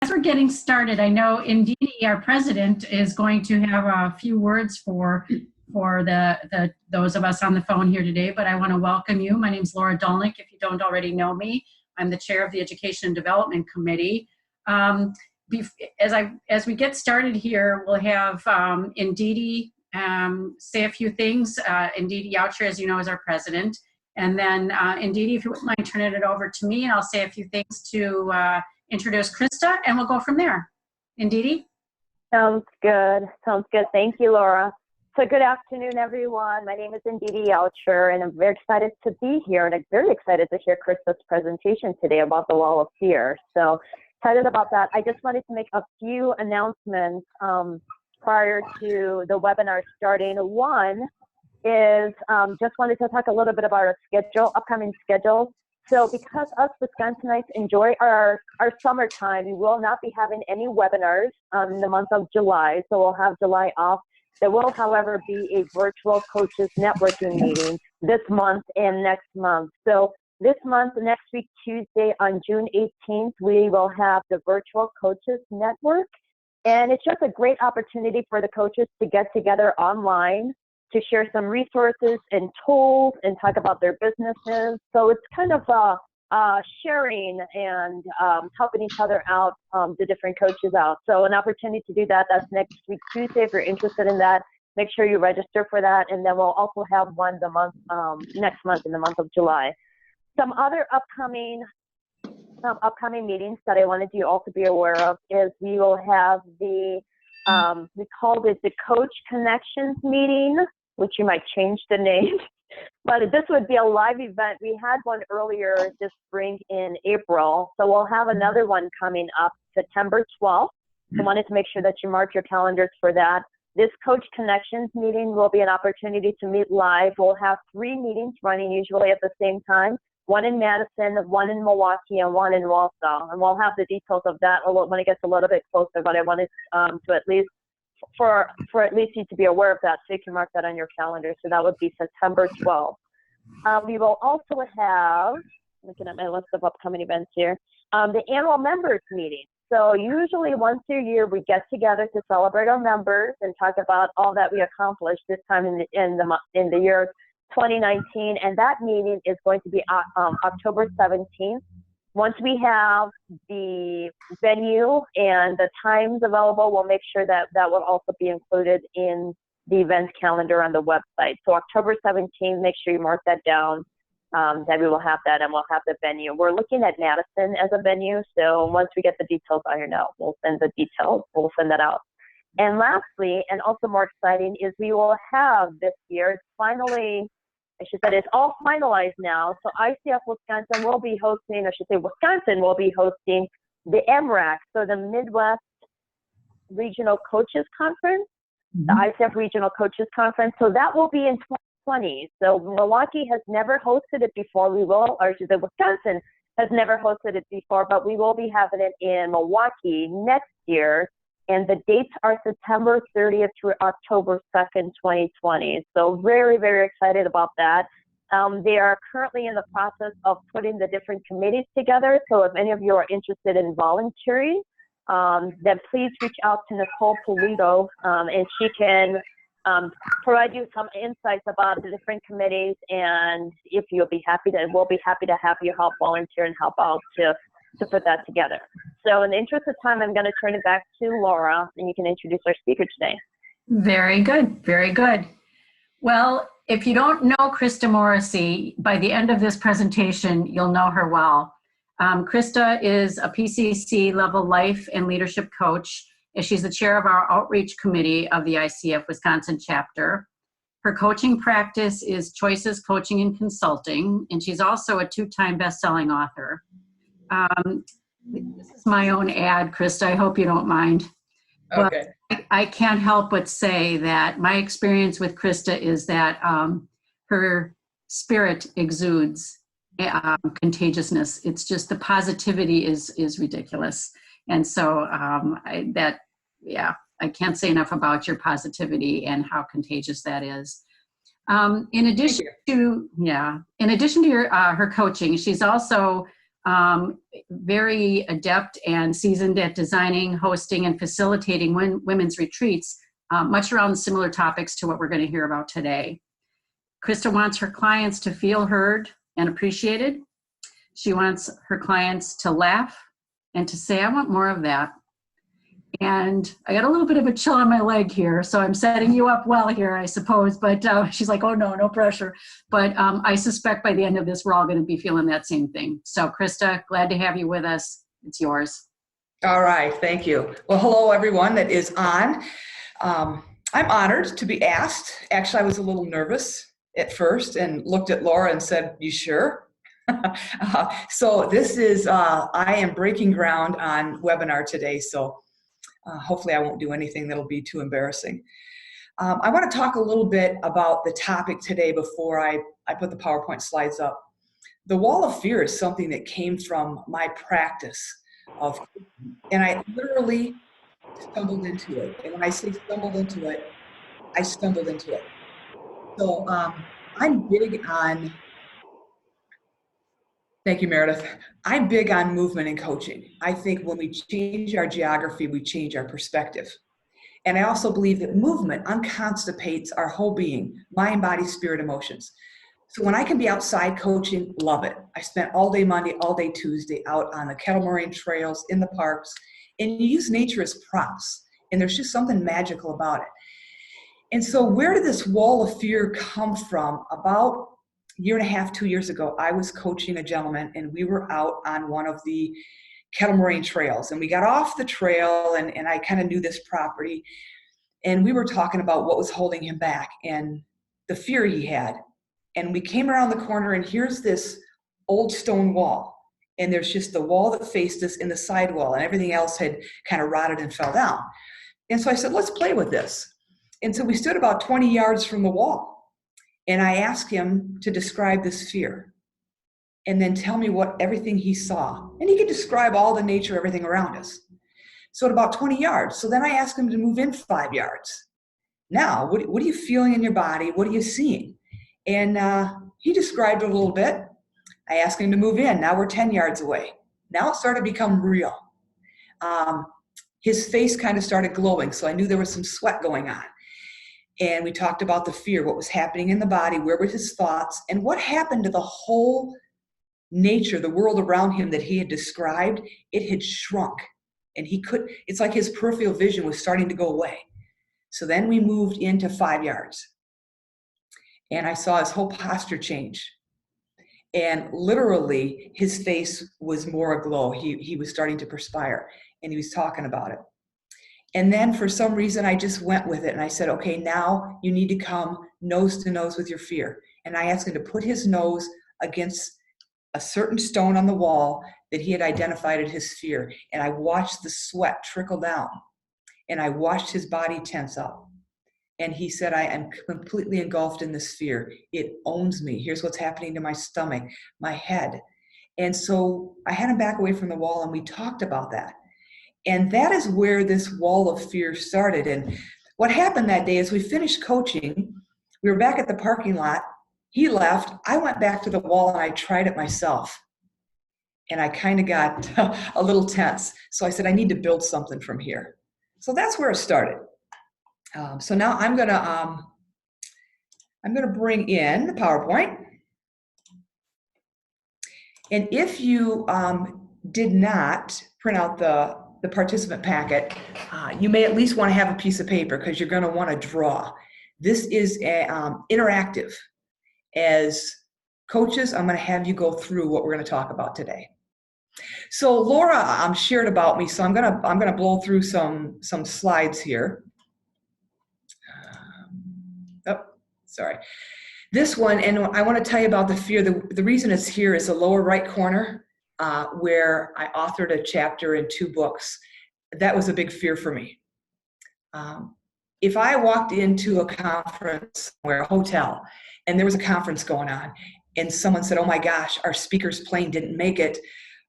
As we're getting started, I know Ndidi, our president, is going to have a few words for those of us on the phone here today, but I want to welcome you. My name is Laura Dolnick. If you don't already know me, I'm the chair of the Education and Development Committee. As we get started here, we'll have Ndidi say a few things. Ndidi Yautjer, as you know, is our president. And then Ndidi, if you wouldn't mind turning it over to me, and I'll say a few things to introduce Krista, and we'll go from there. Ndidi? Sounds good. Sounds good. Thank you, Laura. So good afternoon, everyone. My name is Ndidi Yautjer, and I'm very excited to be here, and I'm very excited to hear Krista's presentation today about the Wall of Fear. So excited about that. I just wanted to make a few announcements prior to the webinar starting. One is just wanted to talk a little bit about our schedule, upcoming schedule. So because us Wisconsinites enjoy our summertime, we will not be having any webinars in the month of July, so we'll have July off. There will, however, be a virtual coaches networking meeting this month and next month. So this month, next week, Tuesday on June 18th, we will have the virtual coaches network. And it's just a great opportunity for the coaches to get together online, to share some resources and tools and talk about their businesses. So it's kind of sharing and helping each other out, the different coaches out. So an opportunity to do that, that's next week, Tuesday. If you're interested in that, make sure you register for that. And then we'll also have one next month in the month of July. Some other upcoming meetings that I wanted you all to be aware of is we will have the, we called it the Coach Connections meeting, which you might change the name, but this would be a live event. We had one earlier this spring in April, so we'll have another one coming up September 12th. So I wanted to make sure that you mark your calendars for that. This Coach Connections meeting will be an opportunity to meet live. We'll have 3 meetings running usually at the same time, one in Madison, one in Milwaukee, and one in Walsall. And we'll have the details of that when it gets a little bit closer, but I wanted to at least for at least you to be aware of that, so you can mark that on your calendar. So that would be September 12th. We will also have, looking at my list of upcoming events here, the annual members meeting. So usually once a year we get together to celebrate our members and talk about all that we accomplished this time in the year 2019, and that meeting is going to be October 17th. Once we have the venue and the times available, we'll make sure that that will also be included in the event calendar on the website. So October 17th, make sure you mark that down, that we will have that, and we'll have the venue. We're looking at Madison as a venue, so once we get the details ironed out, we'll send the details, we'll send that out. And lastly, and also more exciting, is we will have this year, it's finally, I should say it's all finalized now. So ICF Wisconsin will be hosting, I should say Wisconsin will be hosting the MRAC, so the Midwest Regional Coaches Conference, the ICF Regional Coaches Conference. So that will be in 2020. So Milwaukee has never hosted it before. We will, or I should say Wisconsin has never hosted it before, but we will be having it in Milwaukee next year. And the dates are September 30th through October 2nd, 2020. So very, very excited about that. They are currently in the process of putting the different committees together. So if any of you are interested in volunteering, then please reach out to Nicole Polito, and she can provide you some insights about the different committees. And if you'll be happy to, we'll be happy to have you help volunteer and help out to put that together. So in the interest of time, I'm going to turn it back to Laura, and you can introduce our speaker today. Very good. Very good. Well, if you don't know Krista Morrissey, by the end of this presentation, you'll know her well. Krista is a PCC level life and leadership coach, and she's the chair of our outreach committee of the ICF Wisconsin chapter. Her coaching practice is Choices Coaching and Consulting, and she's also a 2-time best-selling author. This is my own ad, Krista. I hope you don't mind. Okay. But I can't help but say that my experience with Krista is that her spirit exudes contagiousness. It's just the positivity is ridiculous. And so I can't say enough about your positivity and how contagious that is. In addition to her coaching, she's also very adept and seasoned at designing, hosting, and facilitating women's retreats, much around similar topics to what we're going to hear about today. Krista wants her clients to feel heard and appreciated. She wants her clients to laugh and to say, I want more of that. And I got a little bit of a chill on my leg here, so I'm setting you up well here, I suppose. But she's like, oh, no pressure. But I suspect by the end of this, we're all going to be feeling that same thing. So Krista, glad to have you with us. It's yours. All right, thank you. Well, hello, everyone that is on. I'm honored to be asked. Actually, I was a little nervous at first and looked at Laura and said, you sure? So this is, I am breaking ground on webinar today, so hopefully I won't do anything that'll be too embarrassing. I want to talk a little bit about the topic today before I put the PowerPoint slides up. The wall of fear is something that came from my practice of, and I literally stumbled into it. And when I say stumbled into it, I stumbled into it. So I'm big on, thank you, Meredith. I'm big on movement and coaching. I think when we change our geography, we change our perspective. And I also believe that movement unconstipates our whole being, mind, body, spirit, emotions. So when I can be outside coaching, love it. I spent all day Monday, all day Tuesday out on the kettle moraine trails, in the parks, and you use nature as props. And there's just something magical about it. And so where did this wall of fear come from? About a year and a half, 2 years ago, I was coaching a gentleman and we were out on one of the kettle moraine trails. And we got off the trail and I kind of knew this property. And we were talking about what was holding him back and the fear he had. And we came around the corner and here's this old stone wall. And there's just the wall that faced us and the side wall and everything else had kind of rotted and fell down. And so I said, let's play with this. And so we stood about 20 yards from the wall. And I asked him to describe this fear and then tell me what everything he saw. And he could describe all the nature, everything around us. So at about 20 yards. So then I asked him to move in 5 yards. Now, what are you feeling in your body? What are you seeing? And he described it a little bit. I asked him to move in. Now we're 10 yards away. Now it started to become real. His face kind of started glowing, so I knew there was some sweat going on. And we talked about the fear, what was happening in the body, where were his thoughts, and what happened to the whole nature, the world around him that he had described. It had shrunk, and it's like his peripheral vision was starting to go away. So then we moved into 5 yards, and I saw his whole posture change. And literally, his face was more aglow. He was starting to perspire, and he was talking about it. And then for some reason, I just went with it. And I said, okay, now you need to come nose to nose with your fear. And I asked him to put his nose against a certain stone on the wall that he had identified as his fear. And I watched the sweat trickle down. And I watched his body tense up. And he said, I am completely engulfed in this fear. It owns me. Here's what's happening to my stomach, my head. And so I had him back away from the wall, and we talked about that. And that is where this wall of fear started. And what happened that day is we finished coaching. We were back at the parking lot. He left. I went back to the wall and I tried it myself. And I kind of got a little tense. So I said, I need to build something from here. So that's where it started. So now I'm gonna bring in the PowerPoint. And if you did not print out the participant packet, you may at least want to have a piece of paper because you're going to want to draw. This is interactive. As coaches, I'm going to have you go through what we're going to talk about today. So Laura shared about me, so I'm going to blow through some slides here. Sorry. This one, and I want to tell you about the fear. The reason it's here is the lower right corner. Where I authored a chapter in 2 books. That was a big fear for me. If I walked into a conference or a hotel and there was a conference going on and someone said, oh my gosh, our speaker's plane didn't make it,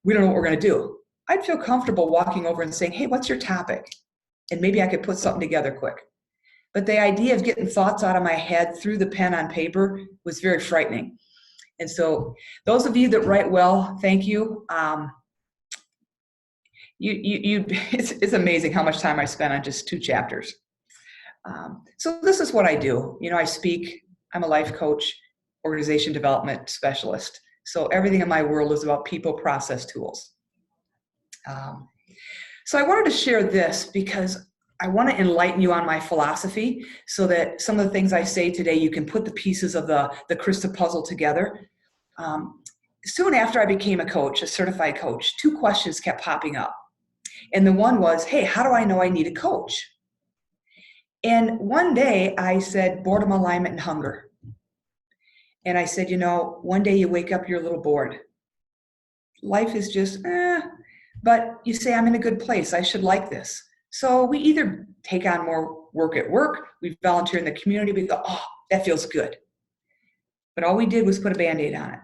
we don't know what we're going to do. I'd feel comfortable walking over and saying, hey, what's your topic? And maybe I could put something together quick. But the idea of getting thoughts out of my head through the pen on paper was very frightening. And so those of you that write well, thank you. It's amazing how much time I spent on just 2 chapters. So this is what I do. I speak, I'm a life coach, organization development specialist. So everything in my world is about people, process, tools. So I wanted to share this because I want to enlighten you on my philosophy so that some of the things I say today, you can put the pieces of the Krista puzzle together. Soon after I became a coach, a certified coach, 2 questions kept popping up. And the one was, hey, how do I know I need a coach? And one day I said, boredom, alignment, and hunger. And I said, one day you wake up, you're a little bored. Life is just, but you say, I'm in a good place. I should like this. So we either take on more work at work, we volunteer in the community, we go, oh, that feels good. But all we did was put a Band-Aid on it.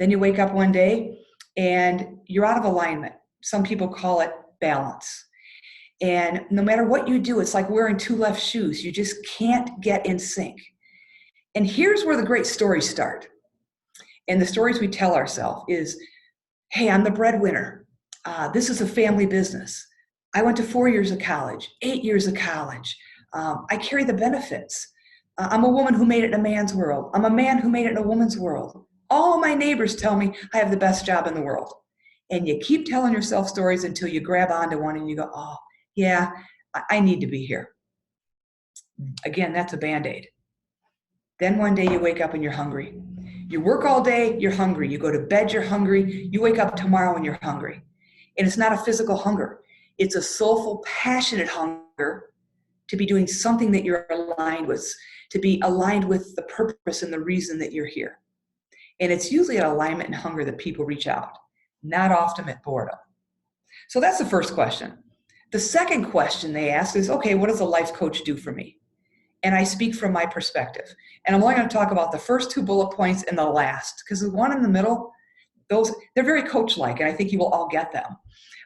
Then you wake up one day and you're out of alignment. Some people call it balance. And no matter what you do, it's like wearing 2 left shoes. You just can't get in sync. And here's where the great stories start. And the stories we tell ourselves is, hey, I'm the breadwinner. This is a family business. I went to 4 years of college, 8 years of college. I carry the benefits. I'm a woman who made it in a man's world. I'm a man who made it in a woman's world. All of my neighbors tell me I have the best job in the world. And you keep telling yourself stories until you grab onto one and you go, oh, yeah, I need to be here. Again, that's a Band-Aid. Then one day you wake up and you're hungry. You work all day, you're hungry. You go to bed, you're hungry. You wake up tomorrow and you're hungry. And it's not a physical hunger. It's a soulful, passionate hunger to be doing something that you're aligned with, to be aligned with the purpose and the reason that you're here. And it's usually at alignment and hunger that people reach out, not often at boredom. So that's the first question. The second question they ask is, okay, what does a life coach do for me? And I speak from my perspective. And I'm only going to talk about the first 2 bullet points and the last, because the one in the middle, they're very coach-like, and I think you will all get them.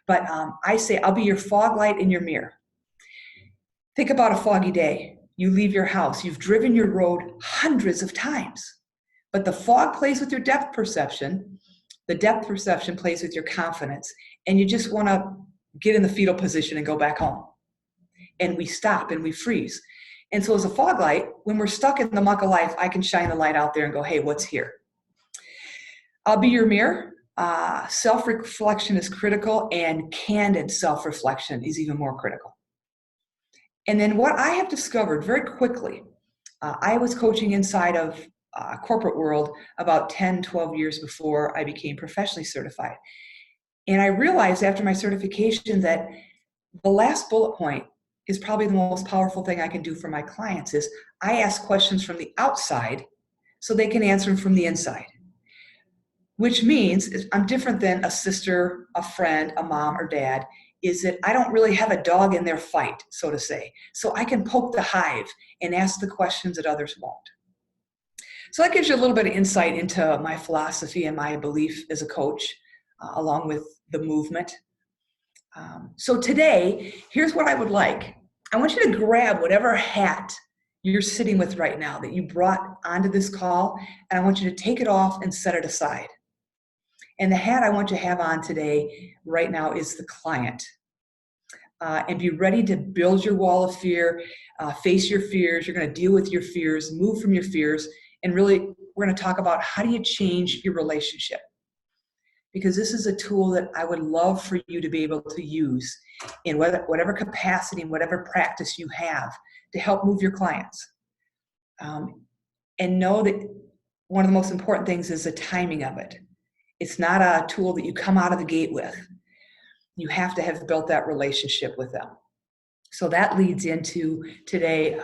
But I say, I'll be your fog light in your mirror. Think about a foggy day. You leave your house. You've driven your road hundreds of times. But the fog plays with your depth perception. The depth perception plays with your confidence. And you just want to get in the fetal position and go back home. And we stop and we freeze. And so as a fog light, when we're stuck in the muck of life, I can shine the light out there and go, hey, what's here? I'll be your mirror. Self-reflection is critical, and candid self-reflection is even more critical. And then what I have discovered very quickly, I was coaching inside of corporate world about 10, 12 years before I became professionally certified. And I realized after my certification that the last bullet point is probably the most powerful thing I can do for my clients is I ask questions from the outside so they can answer them from the inside. Which means I'm different than a sister, a friend, a mom, or dad, is that I don't really have a dog in their fight, so to say. So I can poke the hive and ask the questions that others won't. So that gives you a little bit of insight into my philosophy and my belief as a coach, along with the movement. So today, here's what I would like. I want you to grab whatever hat you're sitting with right now that you brought onto this call, and I want you to take it off and set it aside. And the hat I want you to have on today, right now, is the client. And be ready to build your wall of fear, face your fears. You're going to deal with your fears, move from your fears, and really, we're going to talk about how do you change your relationship. Because this is a tool that I would love for you to be able to use in whatever capacity and whatever practice you have to help move your clients. And know that one of the most important things is the timing of it. It's not a tool that you come out of the gate with. You have to have built that relationship with them. So that leads into today.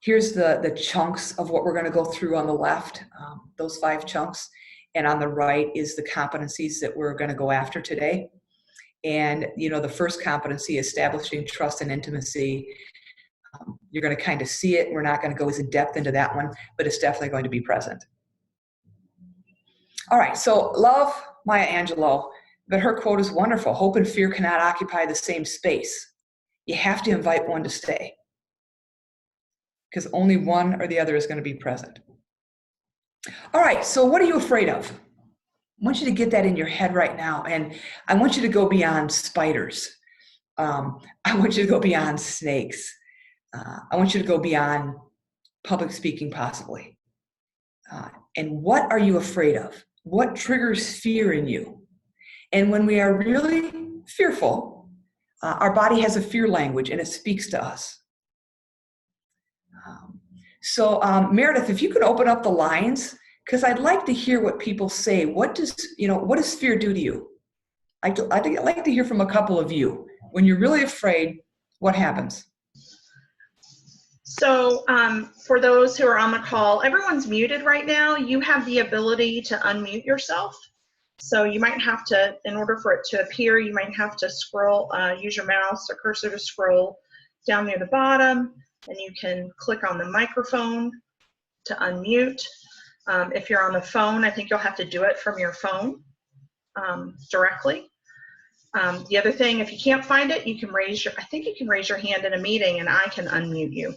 Here's the chunks of what we're going to go through on the left, those 5 chunks. And on the right is the competencies that we're going to go after today. And, the first competency, establishing trust and intimacy. You're going to kind of see it. We're not going to go as in depth into that one, but it's definitely going to be present. All right, so love Maya Angelou, but her quote is wonderful. Hope and fear cannot occupy the same space. You have to invite one to stay, because only one or the other is going to be present. All right, so what are you afraid of? I want you to get that in your head right now. And I want you to go beyond spiders. I want you to go beyond snakes. I want you to go beyond public speaking, possibly. And what are you afraid of? What triggers fear in you? And when we are really fearful, our body has a fear language and it speaks to us. So Meredith, if you could open up the lines, because I'd like to hear what people say. What does fear do to you? I'd like to hear from a couple of you. When you're really afraid, what happens? So for those who are on the call, everyone's muted right now. You have the ability to unmute yourself. So you might have to, in order for it to appear, you might have to scroll, use your mouse or cursor to scroll down near the bottom, and you can click on the microphone to unmute. If you're on the phone, I think you'll have to do it from your phone directly. The other thing, if you can't find it, you can I think you can raise your hand in a meeting and I can unmute you.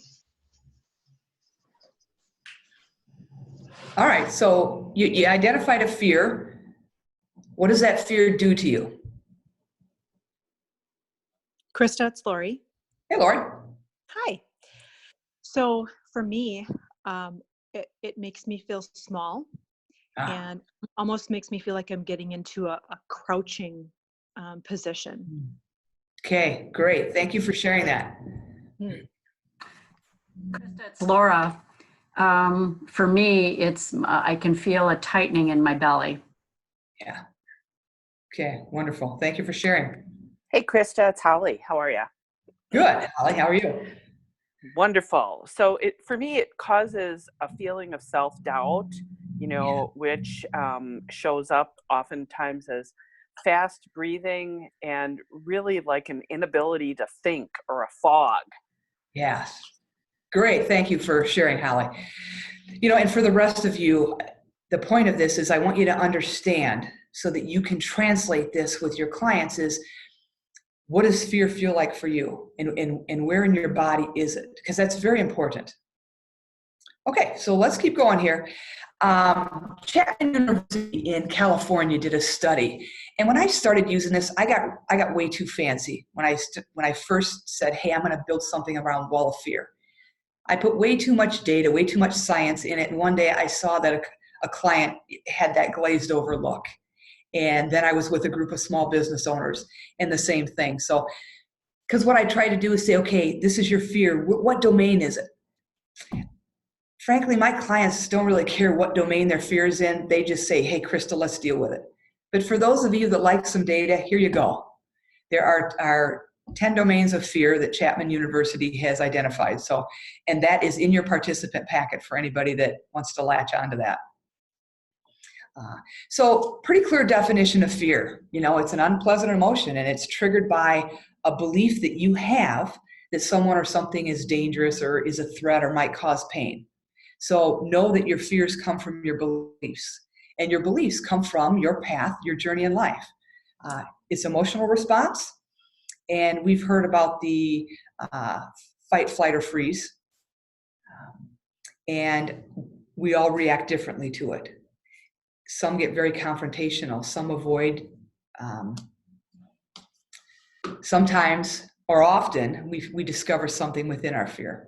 All right, so you identified a fear. What does that fear do to you? Krista, it's Lori. Hey, Lori. Hi. So for me, it makes me feel small and almost makes me feel like I'm getting into a crouching position. Okay, great. Thank you for sharing that. Krista, it's Laura. For me, it's I can feel a tightening in my belly. Yeah. Okay, wonderful. Thank you for sharing. Hey, Krista, it's Holly. How are you? Good. Holly, how are you? Wonderful. So for me, it causes a feeling of self-doubt, which shows up oftentimes as fast breathing and really like an inability to think or a fog. Yes. Great. Thank you for sharing, Holly. And for the rest of you, the point of this is I want you to understand so that you can translate this with your clients is, what does fear feel like for you? And where in your body is it? Because that's very important. Okay, so let's keep going here. Chapman University in California did a study. And when I started using this, I got way too fancy when I first said, hey, I'm going to build something around wall of fear. I put way too much data, way too much science in it. And one day I saw that a client had that glazed over look. And then I was with a group of small business owners and the same thing. So, because what I try to do is say, okay, this is your fear. What domain is it? Frankly, my clients don't really care what domain their fear is in. They just say, hey, Krista, let's deal with it. But for those of you that like some data, here you go. There are 10 domains of fear that Chapman University has identified. So, and that is in your participant packet for anybody that wants to latch onto that. So pretty clear definition of fear. It's an unpleasant emotion and it's triggered by a belief that you have that someone or something is dangerous or is a threat or might cause pain. So know that your fears come from your beliefs, and your beliefs come from your path, your journey in life. It's emotional response, and we've heard about the fight, flight, or freeze, and we all react differently to it. Some get very confrontational, some avoid. Sometimes, or often, we discover something within our fear.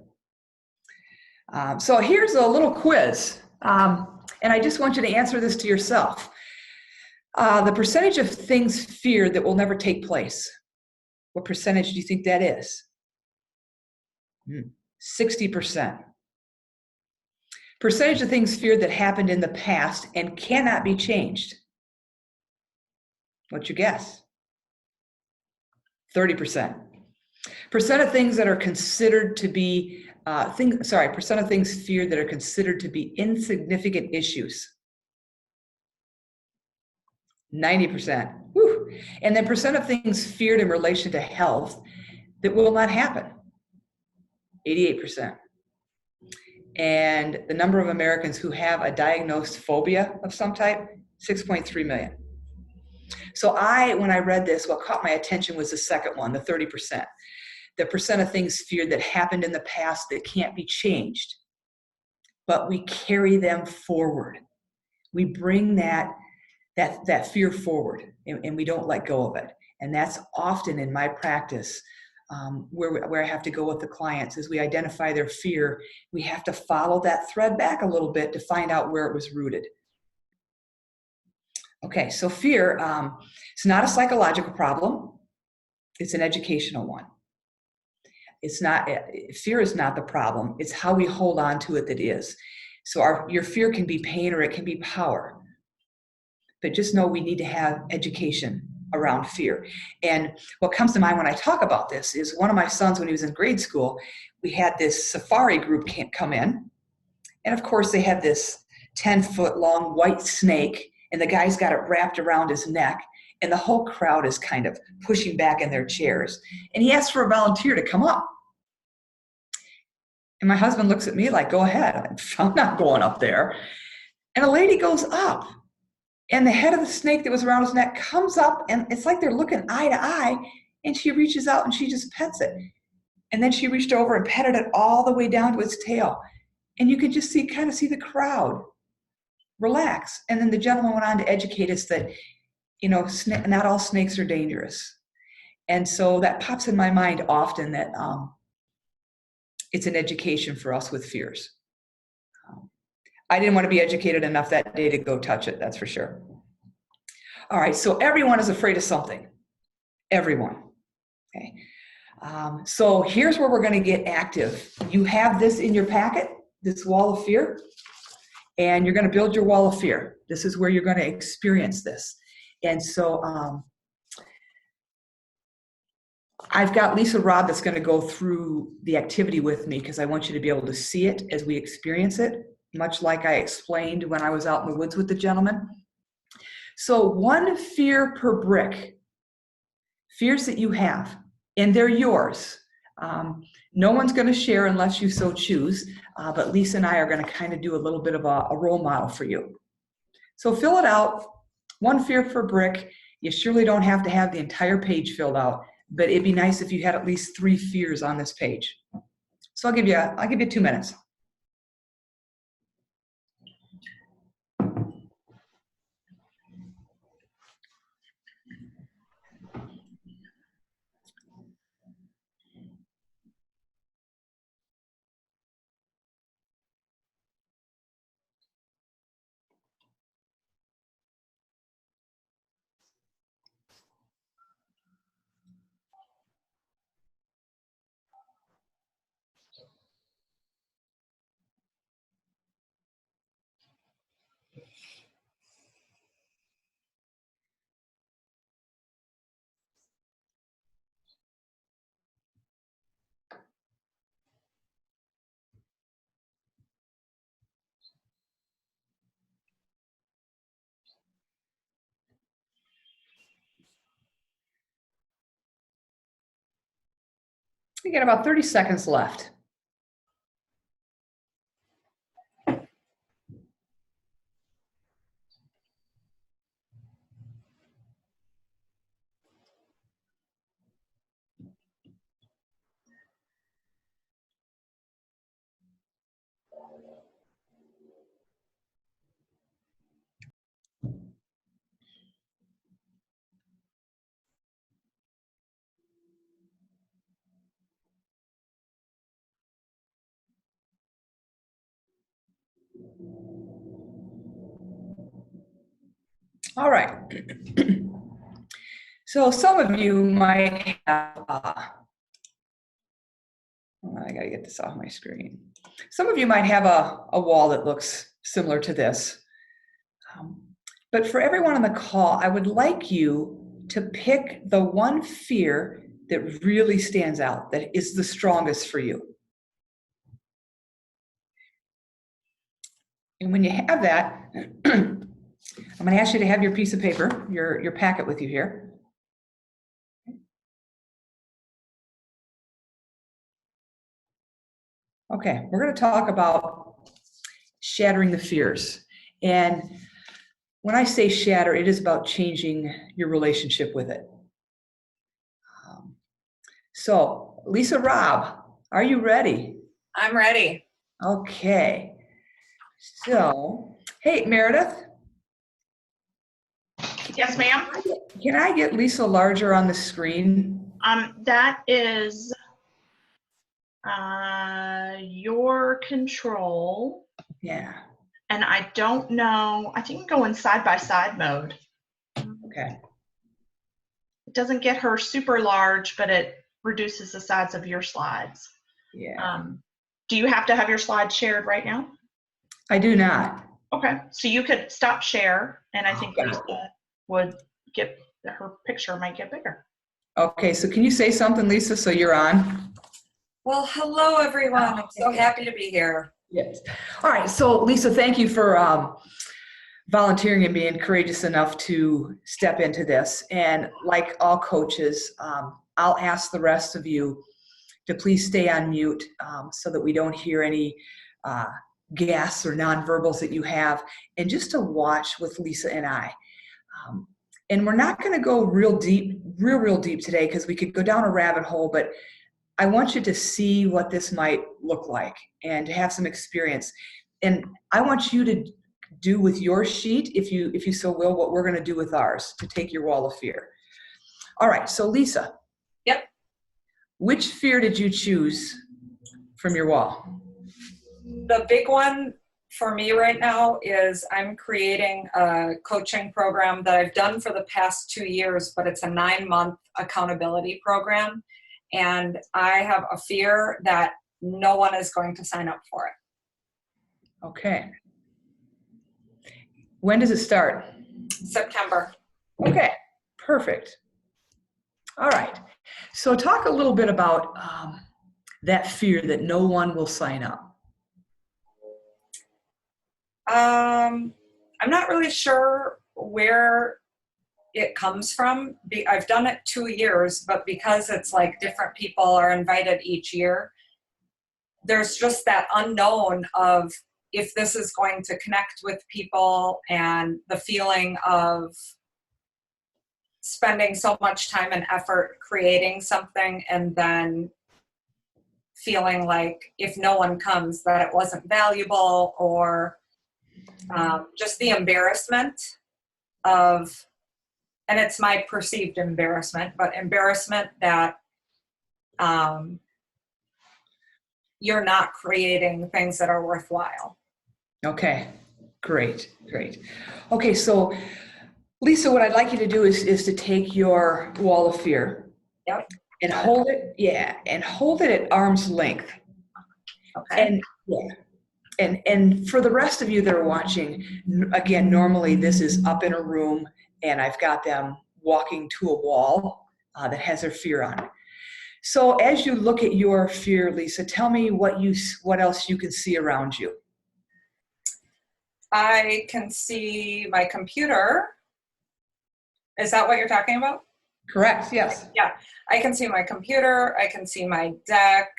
So here's a little quiz, and I just want you to answer this to yourself. The percentage of things feared that will never take place. What percentage do you think that is? 60%. Percentage of things feared that happened in the past and cannot be changed. What's your guess? 30%. Percent of things that are considered to be, percent of things feared that are considered to be insignificant issues. 90%. Whew. And then percent of things feared in relation to health that will not happen. 88%. And the number of Americans who have a diagnosed phobia of some type, 6.3 million. So when I read this, what caught my attention was the second one, the 30%. The percent of things feared that happened in the past that can't be changed, but we carry them forward. we bring that fear forward, and we don't let go of it. And that's often in my practice where I have to go with the clients. As we identify their fear, we have to follow that thread back a little bit to find out where it was rooted. Okay, so fear, it's not a psychological problem. It's an educational one. Fear is not the problem. It's how we hold on to it that is. So your fear can be pain or it can be power. But just know we need to have education around fear. And what comes to mind when I talk about this is one of my sons, when he was in grade school, we had this safari group come in. And of course, they had this 10-foot long white snake, and the guy's got it wrapped around his neck. And the whole crowd is kind of pushing back in their chairs. And he asked for a volunteer to come up. And my husband looks at me like, go ahead. I'm not going up there. And a lady goes up. And the head of the snake that was around his neck comes up, and it's like they're looking eye to eye, and she reaches out and she just pets it. And then she reached over and petted it all the way down to its tail. And you could just kind of see the crowd relax. And then the gentleman went on to educate us that, not all snakes are dangerous. And so that pops in my mind often, that it's an education for us with fears. I didn't want to be educated enough that day to go touch it, that's for sure. All right, so everyone is afraid of something. Everyone. Okay. So here's where we're going to get active. You have this in your packet, this wall of fear, and you're going to build your wall of fear. This is where you're going to experience this. And so I've got Lisa Robb that's going to go through the activity with me, because I want you to be able to see it as we experience it, much like I explained when I was out in the woods with the gentleman. So 1 fear per brick. Fears that you have, and they're yours. No one's going to share unless you so choose, but Lisa and I are going to kind of do a little bit of a role model for you. So fill it out, 1 fear per brick. You surely don't have to have the entire page filled out, but it'd be nice if you had at least 3 fears on this page. So I'll give you 2 minutes. We got about 30 seconds left. All right. So some of you might have, I got to get this off my screen. Some of you might have a wall that looks similar to this. But for everyone on the call, I would like you to pick the 1 fear that really stands out, that is the strongest for you. And when you have that, I'm going to ask you to have your piece of paper, your packet with you here. Okay, we're going to talk about shattering the fears. And when I say shatter, it is about changing your relationship with it. So, Lisa Robb, are you ready? I'm ready. Okay. So, hey, Meredith. Yes, ma'am. Can I get Lisa larger on the screen? That is your control. Yeah. And I don't know, I think I'm going side by side mode. Okay. It doesn't get her super large, but it reduces the size of your slides. Yeah. Do you have to have your slides shared right now? I do not. Okay, so you could stop share, and I think Okay. Lisa would get, her picture might get bigger. Okay, so can you say something, Lisa, so you're on? Well, hello, everyone. I'm so happy to be here. Yes. All right, so Lisa, thank you for volunteering and being courageous enough to step into this. And like all coaches, I'll ask the rest of you to please stay on mute so that we don't hear any gasps or nonverbals that you have, and just to watch with Lisa and I. And we're not going to go real deep today, because we could go down a rabbit hole, but I want you to see what this might look like and to have some experience. And I want you to do with your sheet, if you so will, what we're going to do with ours to take your wall of fear. All right, so Lisa. Yep. Which fear did you choose from your wall? The big one for me right now is I'm creating a coaching program that I've done for the past 2 years, but it's a 9-month accountability program. And I have a fear that no one is going to sign up for it. Okay. When does it start? September. Okay, perfect. All right. So talk a little bit about that fear that no one will sign up. I'm not really sure where it comes from. I've done it 2 years, but because it's like different people are invited each year, there's just that unknown of if this is going to connect with people, and the feeling of spending so much time and effort creating something and then feeling like if no one comes that it wasn't valuable, or just the embarrassment of, and it's my perceived embarrassment, but embarrassment that you're not creating things that are worthwhile. Okay, great. Okay, so Lisa, what I'd like you to do is to take your wall of fear. Yep. And hold it, and hold it at arm's length. Okay. And for the rest of you that are watching, again, normally this is up in a room, and I've got them walking to a wall that has their fear on it. So as you look at your fear, Lisa, tell me what else you can see around you. I can see my computer. Is that what you're talking about? Correct, yes. Yeah, I can see my computer, I can see my deck,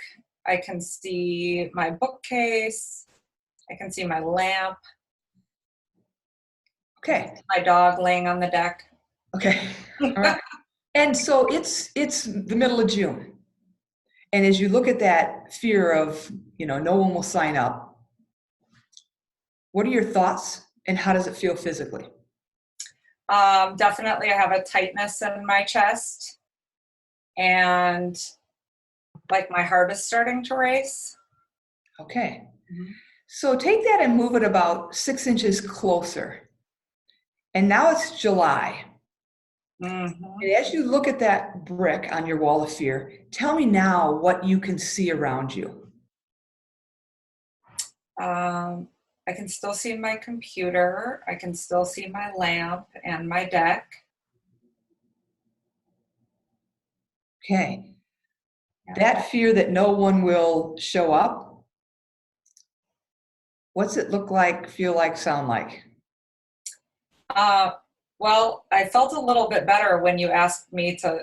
I can see my bookcase, I can see my lamp. Okay. My dog laying on the deck. Okay. All right. And so it's the middle of June. And as you look at that fear of, no one will sign up, what are your thoughts and how does it feel physically? Definitely I have a tightness in my chest, and like my heart is starting to race. Okay. So take that and move it about 6 inches closer. And now it's July. Mm-hmm. And as you look at that brick on your wall of fear, tell me now what you can see around you. I can still see my computer. I can still see my lamp and my deck. Okay. That fear that no one will show up, what's it look like, feel like, sound like? Well, I felt a little bit better when you asked me to,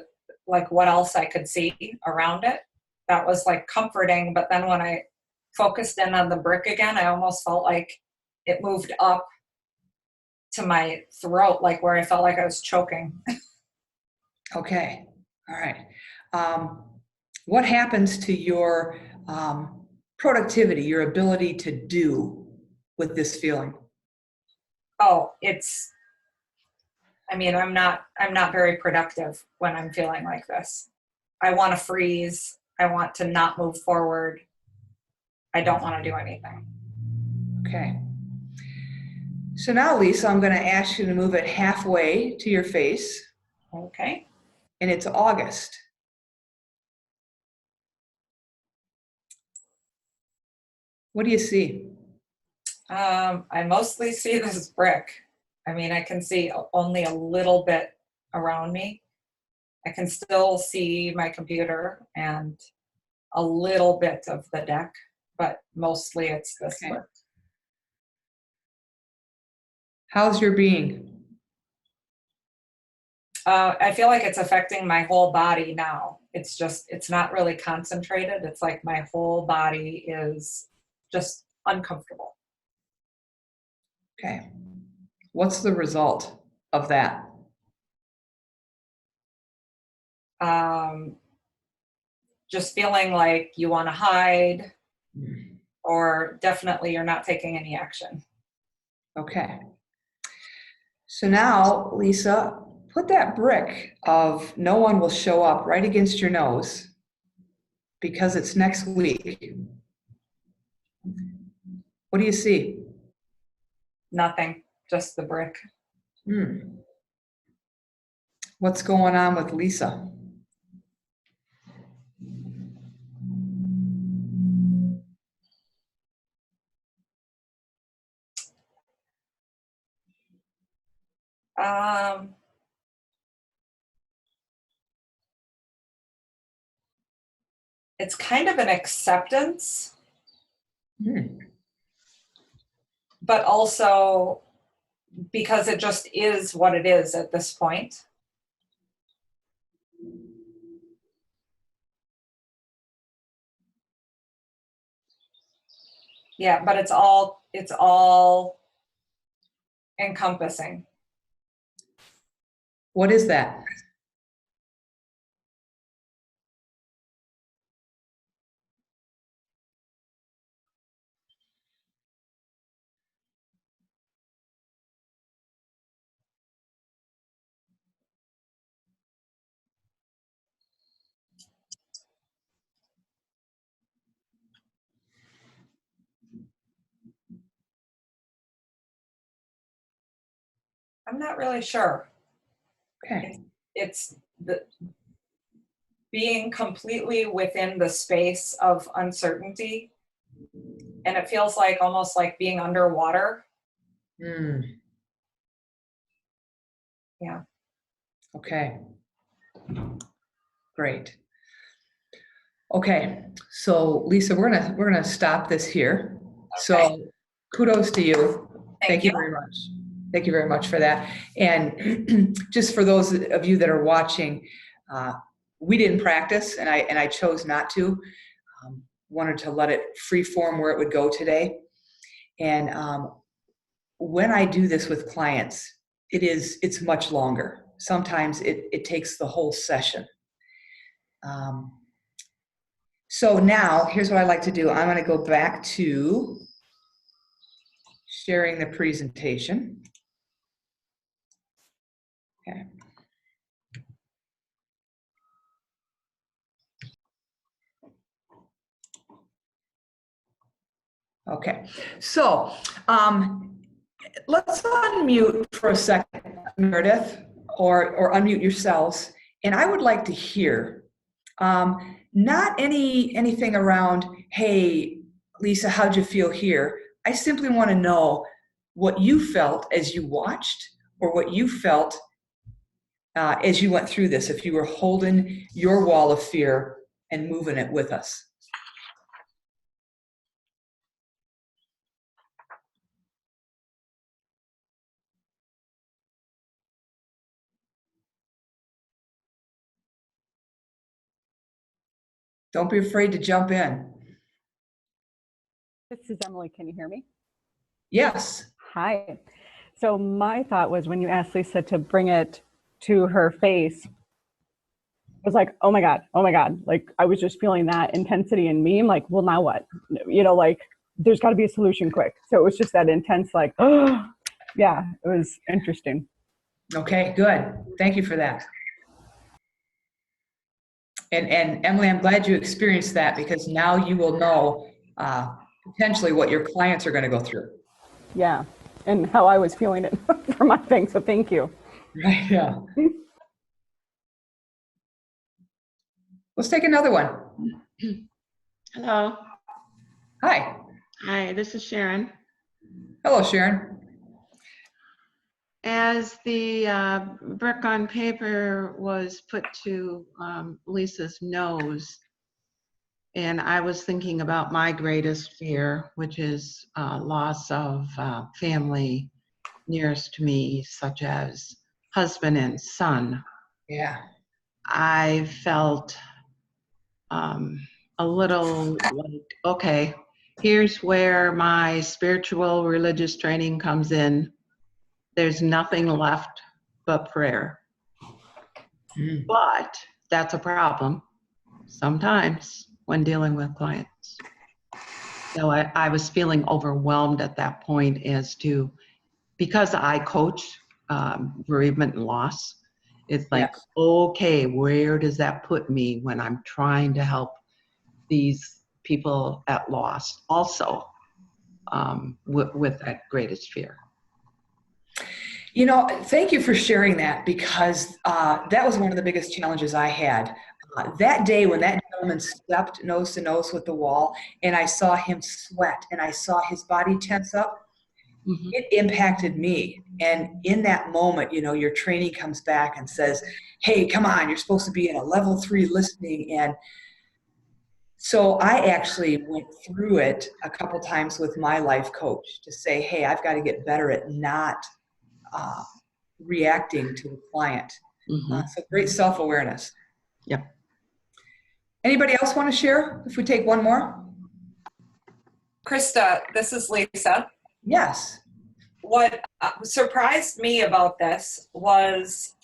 like, what else I could see around it. That was like comforting, but then when I focused in on the brick again, I almost felt like it moved up to my throat, like where I felt like I was choking. Okay. All right. What happens to your productivity, your ability to do with this feeling? Oh, it's I mean, I'm not very productive when I'm feeling like this. I want to freeze. I want to not move forward. I don't want to do anything. Okay. So now, Lisa, I'm going to ask you to move it halfway to your face, Okay. and it's August. What do you see? I mostly see this brick. I mean, I can see only a little bit around me. I can still see my computer and a little bit of the deck, but mostly it's this Okay. brick. How's your being? I feel like it's affecting my whole body now. It's not really concentrated. It's like my whole body is just uncomfortable. Okay. What's the result of that? Just feeling like you want to hide, or definitely you're not taking any action. Okay. So now, Lisa, put that brick of no one will show up right against your nose because it's next week. What do you see? Nothing, just the brick. What's going on with Lisa? It's kind of an acceptance, but also because it just is what it is at this point. Yeah, but it's all encompassing. What is that? I'm not really sure. Okay. It's the being completely within the space of uncertainty, and it feels like almost like being underwater. Yeah. Okay. Great. Okay. So Lisa, we're gonna stop this here. Okay. So kudos to you. Thank you very much. Thank you very much for that. And just for those of you that are watching, we didn't practice, and I chose not to. Wanted to let it free form where it would go today. And when I do this with clients, it's much longer. Sometimes it takes the whole session. So now here's what I like to do. I'm going to go back to sharing the presentation. Okay. Okay, so let's unmute for a second, Meredith, or unmute yourselves. And I would like to hear, not anything around, hey, Lisa, how'd you feel here? I simply want to know what you felt as you watched, or what you felt as you went through this, if you were holding your wall of fear and moving it with us. Don't be afraid to jump in. This is Emily. Can you hear me? Yes. Hi. So my thought was when you asked Lisa to bring it to her face, I was like, oh my God. Like I was just feeling that intensity in me. I'm like, well, now what? You know, like there's got to be a solution quick. So it was just that intense, like, oh, yeah, it was interesting. Okay, good. Thank you for that. And Emily, I'm glad you experienced that, because now you will know potentially what your clients are going to go through. Yeah, and how I was feeling it for my thing, so thank you. Right, yeah. Let's take another one. Hello. Hi. Hi, this is Sharon. Hello, Sharon. As the brick on paper was put to Lisa's nose, and I was thinking about my greatest fear, which is loss of family nearest to me, such as husband and son. Yeah. I felt a little like, okay, here's where my spiritual religious training comes in. There's nothing left but prayer. Mm. But that's a problem sometimes when dealing with clients. So I was feeling overwhelmed at that point as to, because I coach bereavement and loss, it's like, Yes. okay, where does that put me when I'm trying to help these people at loss also with that greatest fear? You know, thank you for sharing that, because that was one of the biggest challenges I had. That day when that gentleman stepped nose to nose with the wall, and I saw him sweat and I saw his body tense up, Mm-hmm. it impacted me. And in that moment, you know, your training comes back and says, hey, come on, you're supposed to be in a level 3 listening. And so I actually went through it a couple times with my life coach to say, hey, I've got to get better at not reacting to the client. Mm-hmm. So great self-awareness. Yep. Anybody else want to share? If we take one more? Krista, this is Lisa. Yes. What surprised me about this was,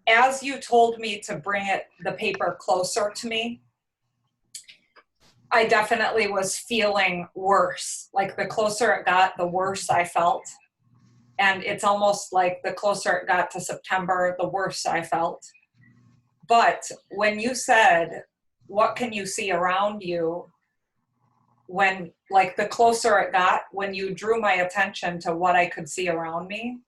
as you told me to bring the paper closer to me, I definitely was feeling worse. Like the closer it got, the worse I felt. And it's almost like the closer it got to September, the worse I felt. But when you said, what can you see around you? When, like, the closer it got, when you drew my attention to what I could see around me,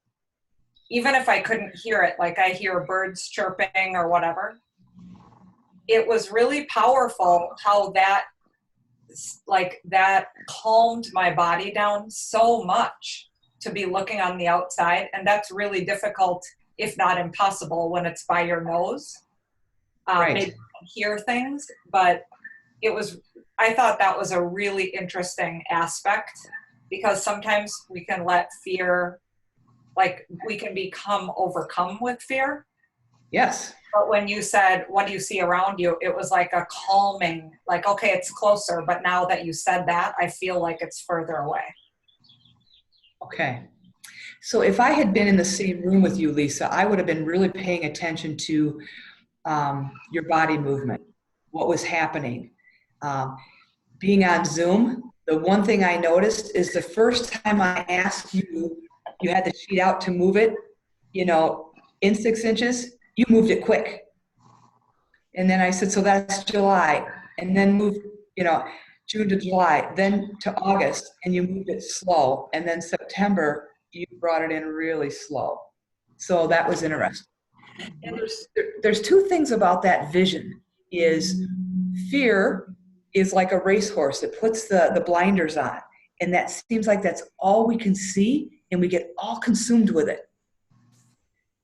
even if I couldn't hear it, like I hear birds chirping or whatever, it was really powerful how that calmed my body down so much to be looking on the outside. And that's really difficult, if not impossible, when it's by your nose. Right. Maybe hear things, but I thought that was a really interesting aspect, because sometimes we can let fear, like we can become overcome with fear. Yes. But when you said, what do you see around you? It was like a calming, like, okay, it's closer, but now that you said that, I feel like it's further away. Okay. So if I had been in the same room with you, Lisa, I would have been really paying attention to your body movement, what was happening. Being on Zoom, the one thing I noticed is the first time I asked you, you had the sheet out to move it, you know, in 6 inches, you moved it quick. And then I said, so that's July. And then moved, you know, June to July, then to August, and you moved it slow. And then September, you brought it in really slow. So that was interesting. And there's 2 things about that vision. Is fear is like a racehorse that puts the blinders on, and that seems like that's all we can see, and we get all consumed with it.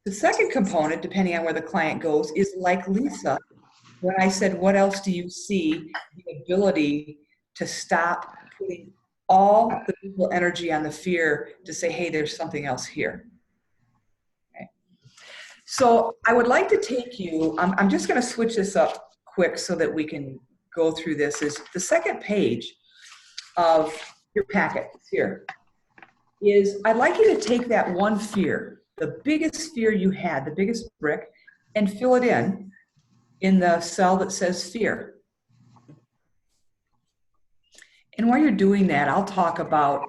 The second component, depending on where the client goes, is like Lisa, when I said, what else do you see? The ability to stop putting all the mental energy on the fear to say, hey, there's something else here. Okay. So I would like to take you, I'm just going to switch this up quick so that we can go through this. Is the second page of your packet here is, I'd like you to take that one fear, the biggest fear you had, the biggest brick, and fill it in the cell that says fear. And while you're doing that, I'll talk about,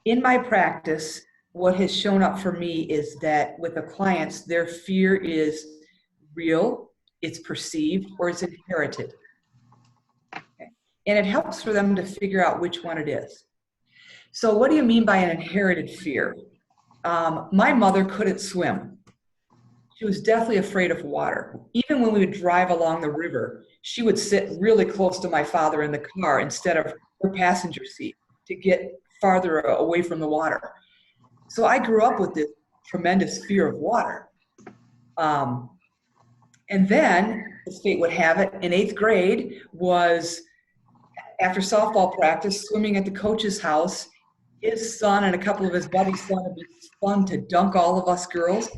in my practice, what has shown up for me is that with the clients, their fear is real, it's perceived, or it's inherited. Okay. And it helps for them to figure out which one it is. So what do you mean by an inherited fear? My mother couldn't swim. She was deathly afraid of water. Even when we would drive along the river, she would sit really close to my father in the car instead of her passenger seat to get farther away from the water. So I grew up with this tremendous fear of water. And then, as fate would have it, in 8th grade was after softball practice, swimming at the coach's house. His son and a couple of his buddies thought it'd be fun to dunk all of us girls.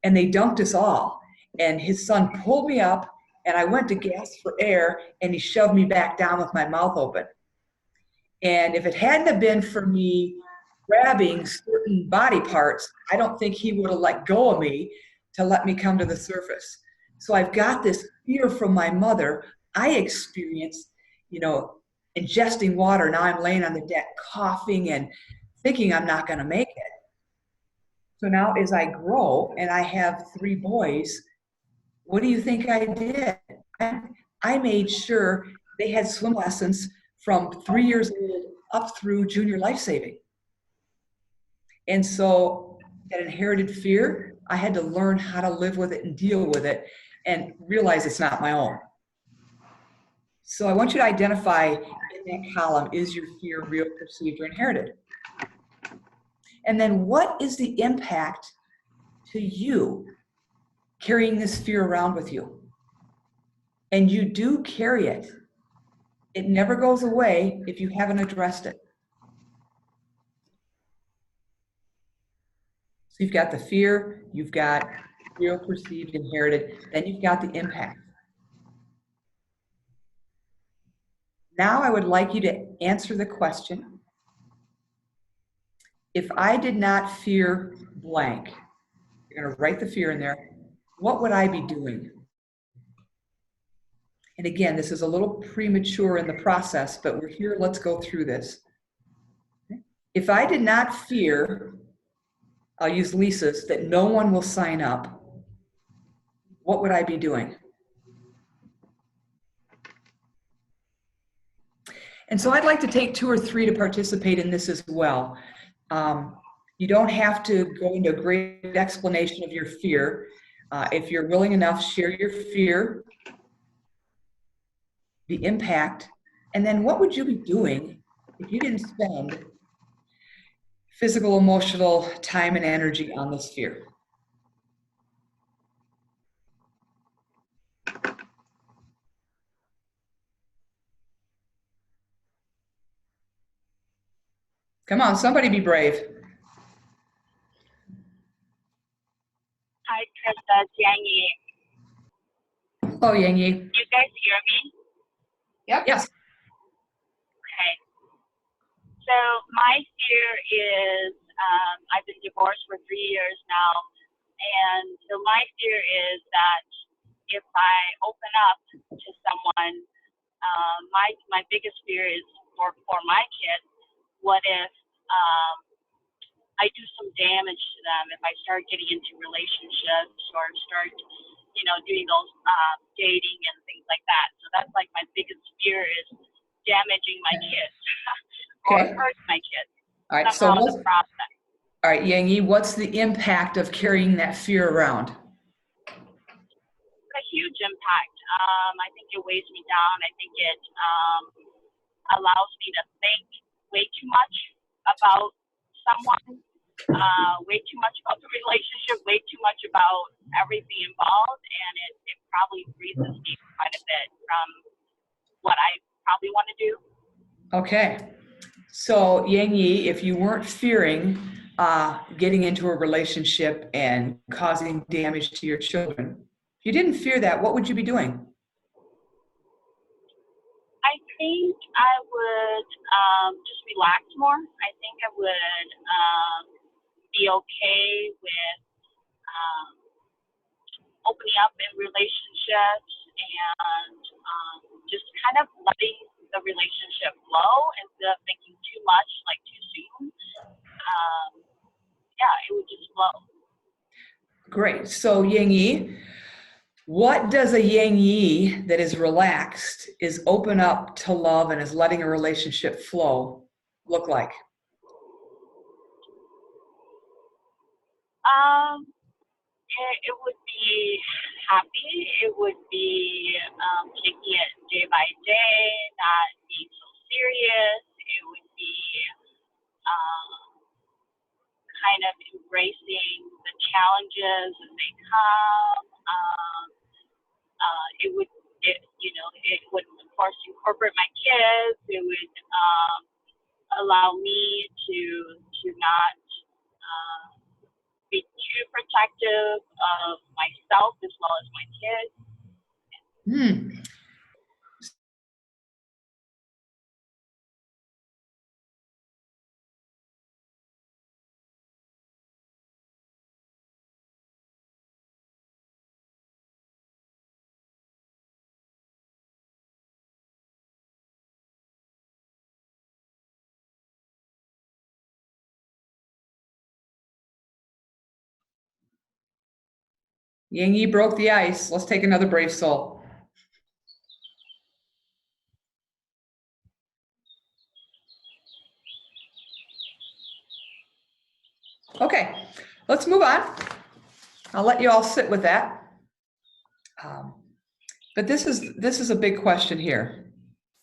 And they dunked us all. And his son pulled me up, and I went to gasp for air, and he shoved me back down with my mouth open. And if it hadn't have been for me grabbing certain body parts, I don't think he would have let go of me to let me come to the surface. So I've got this fear from my mother. I experienced, ingesting water. Now I'm laying on the deck coughing and thinking I'm not going to make it. So now as I grow and I have 3 boys, what do you think I did? I made sure they had swim lessons from 3 years old up through junior life saving. And so that inherited fear, I had to learn how to live with it and deal with it and realize it's not my own. So I want you to identify in that column, is your fear real, perceived, or inherited? And then what is the impact to you carrying this fear around with you? And you do carry it. It never goes away if you haven't addressed it. So you've got the fear, you've got real, perceived, inherited, then you've got the impact. Now I would like you to answer the question, if I did not fear blank, you're going to write the fear in there, what would I be doing? And again, this is a little premature in the process, but we're here, let's go through this. If I did not fear, I'll use Lisa's, that no one will sign up, what would I be doing? And so I'd like to take 2 or 3 to participate in this as well. You don't have to go into a great explanation of your fear. If you're willing enough, share your fear, the impact, and then what would you be doing if you didn't spend physical, emotional time and energy on this fear? Come on, somebody be brave. Hi, Krista, it's Yang Yi. Oh, Yang Yi. You guys hear me? Yep. Yes. Okay. So my fear is, I've been divorced for 3 years now, and so my fear is that if I open up to someone, my biggest fear is for my kids, what if I do some damage to them if I start getting into relationships or start, doing those dating and things like that. So that's like my biggest fear is damaging my kids or hurting my kids. All right. So what's the process? All right, Yang Yi, what's the impact of carrying that fear around? A huge impact. I think it weighs me down. I think it allows me to think way too much about someone, way too much about the relationship, way too much about everything involved, and it probably freezes me quite a bit from what I probably want to do. Okay. So Yang Yi, if you weren't fearing getting into a relationship and causing damage to your children, if you didn't fear that, what would you be doing? I think I would just relax more. I think I would be okay with opening up in relationships and just kind of letting the relationship flow instead of thinking too much, like too soon. yeah, it would just flow. Great. So Yang Yi, what does a Yang Yi that is relaxed, is open up to love, and is letting a relationship flow look like? It would be happy. It would be taking it day by day, not being so serious. It would be kind of embracing the challenges as they come. It would, of course, incorporate my kids. It would allow me to not be too protective of myself as well as my kids. Yang Yi broke the ice. Let's take another brave soul. Okay, let's move on. I'll let you all sit with that. But this is a big question here.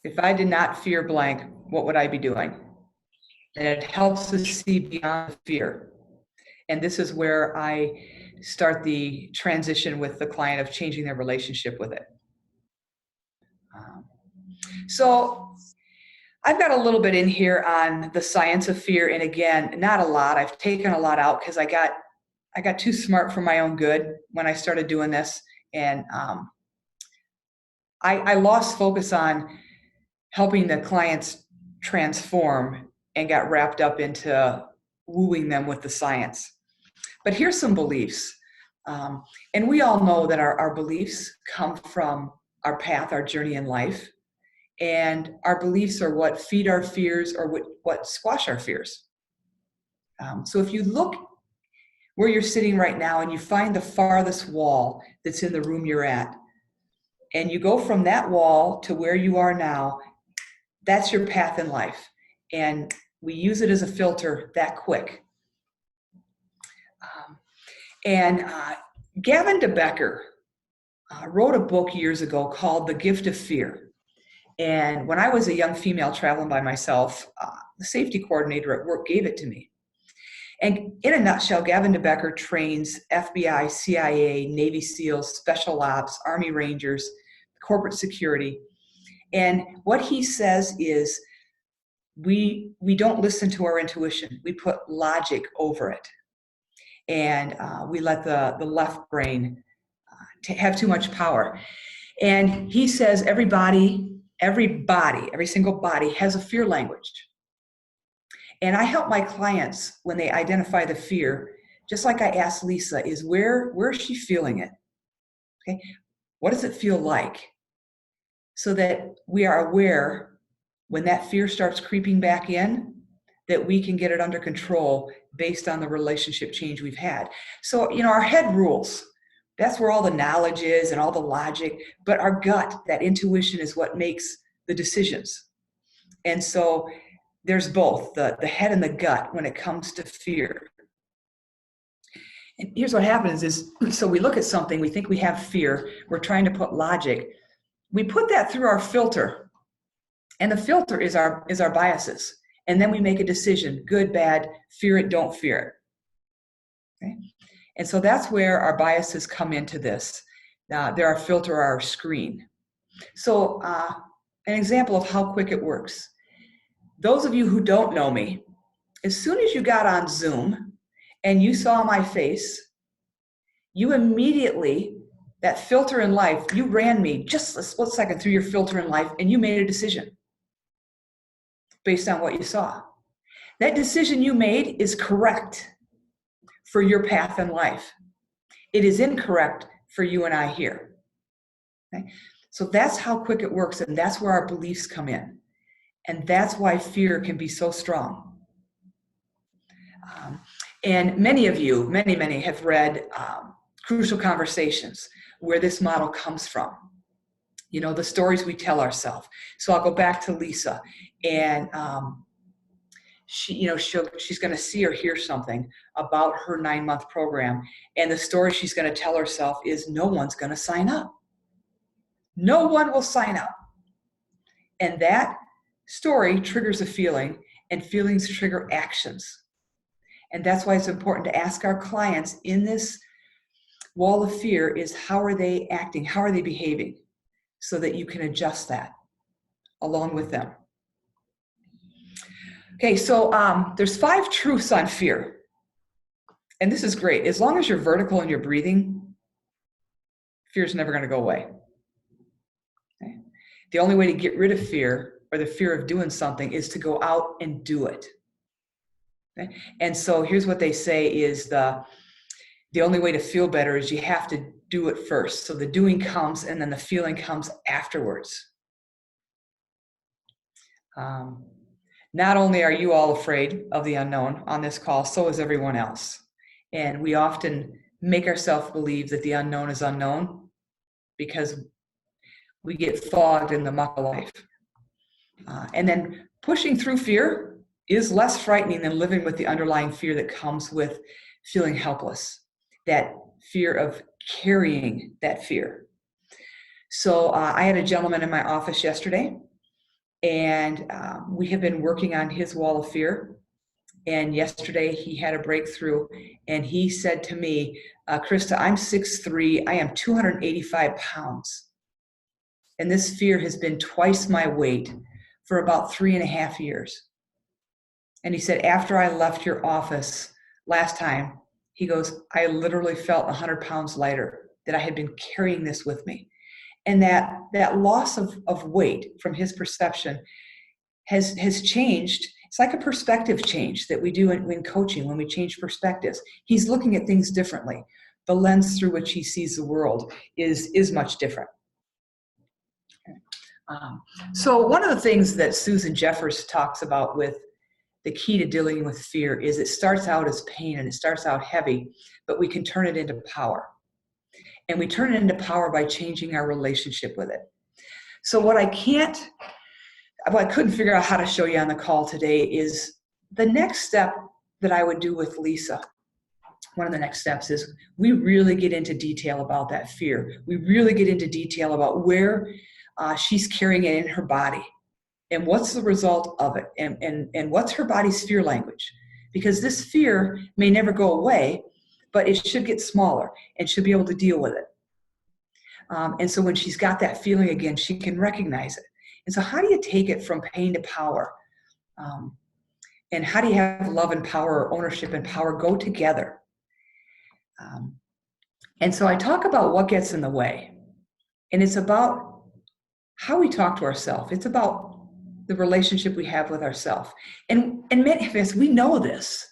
If I did not fear blank, what would I be doing? And it helps us see beyond fear. And this is where I start the transition with the client of changing their relationship with it. So I've got a little bit in here on the science of fear. And again, not a lot. I've taken a lot out because I got too smart for my own good when I started doing this. And I lost focus on helping the clients transform and got wrapped up into wooing them with the science. But here's some beliefs. And we all know that our beliefs come from our path, our journey in life. And our beliefs are what feed our fears or what squash our fears. So if you look where you're sitting right now and you find the farthest wall that's in the room you're at, and you go from that wall to where you are now, that's your path in life. And we use it as a filter that quick. Gavin DeBecker wrote a book years ago called The Gift of Fear. And when I was a young female traveling by myself, the safety coordinator at work gave it to me. And in a nutshell, Gavin DeBecker trains FBI, CIA, Navy SEALs, Special Ops, Army Rangers, corporate security. And what he says is we don't listen to our intuition. We put logic over it. And we let the left brain have too much power. And he says every single body has a fear language. And I help my clients when they identify the fear, just like I asked Lisa, is where is she feeling it? Okay, what does it feel like? So that we are aware when that fear starts creeping back in, that we can get it under control based on the relationship change we've had. So, our head rules. That's where all the knowledge is and all the logic, but our gut, that intuition is what makes the decisions. And so there's both the head and the gut when it comes to fear. And here's what happens is, so we look at something, we think we have fear, we're trying to put logic. We put that through our filter, and the filter is our biases. And then we make a decision, good, bad, fear it, don't fear it. Okay? And so that's where our biases come into this. They're our filter, our screen. So an example of how quick it works. Those of you who don't know me, as soon as you got on Zoom and you saw my face, you immediately, that filter in life, you ran me just a split second through your filter in life and you made a decision based on what you saw. That decision you made is correct for your path in life. It is incorrect for you and I here. Okay? So that's how quick it works, and that's where our beliefs come in. And that's why fear can be so strong. And many of you, many have read Crucial Conversations, where this model comes from. You know, the stories we tell ourselves. So I'll go back to Lisa, and she's going to see or hear something about her 9-month program, and the story she's going to tell herself is, no one's going to sign up. No one will sign up. And that story triggers a feeling, and feelings trigger actions. And that's why it's important to ask our clients in this wall of fear is, how are they acting? How are they behaving? So that you can adjust that along with them. Okay, so there's 5 truths on fear. And this is great. As long as you're vertical and you're breathing, fear's never going to go away. Okay? The only way to get rid of fear, or the fear of doing something, is to go out and do it. Okay? And so here's what they say is the only way to feel better is you have to do it first. So the doing comes, and then the feeling comes afterwards. Not only are you all afraid of the unknown on this call, so is everyone else. And we often make ourselves believe that the unknown is unknown because we get fogged in the muck of life. And then pushing through fear is less frightening than living with the underlying fear that comes with feeling helpless, that fear of carrying that fear. So I had a gentleman in my office yesterday, and we have been working on his wall of fear. And yesterday he had a breakthrough, and he said to me, Krista, I'm 6'3", I am 285 pounds. And this fear has been twice my weight for about 3.5 years. And he said, after I left your office last time, he goes, I literally felt 100 pounds lighter, that I had been carrying this with me. And that loss of weight from his perception has changed. It's like a perspective change that we do in coaching when we change perspectives. He's looking at things differently. The lens through which he sees the world is much different. So one of the things that Susan Jeffers talks about with the key to dealing with fear is it starts out as pain and it starts out heavy, but we can turn it into power. And we turn it into power by changing our relationship with it. So what I couldn't figure out how to show you on the call today is the next step that I would do with Lisa. One of the next steps is we really get into detail about that fear. We really get into detail about where she's carrying it in her body and what's the result of it and what's her body's fear language. Because this fear may never go away, but it should get smaller and she'll be able to deal with it. And so when she's got that feeling again, she can recognize it. And so how do you take it from pain to power? And how do you have love and power, or ownership and power go together? And so I talk about what gets in the way. And it's about how we talk to ourselves. It's about the relationship we have with ourselves. And many of us, we know this.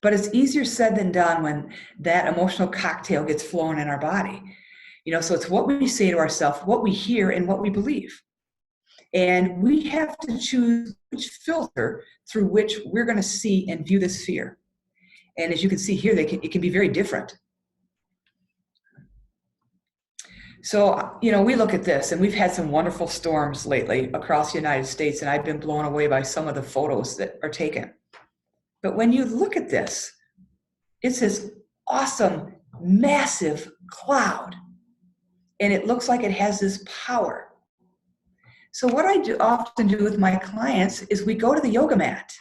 But it's easier said than done when that emotional cocktail gets flowing in our body. So it's what we say to ourselves, what we hear, and what we believe. And we have to choose which filter through which we're going to see and view this fear. And as you can see here, it can be very different. So, we look at this, and we've had some wonderful storms lately across the United States, and I've been blown away by some of the photos that are taken. But when you look at this, it's this awesome, massive cloud, and it looks like it has this power. So what I often do with my clients is we go to the yoga mat,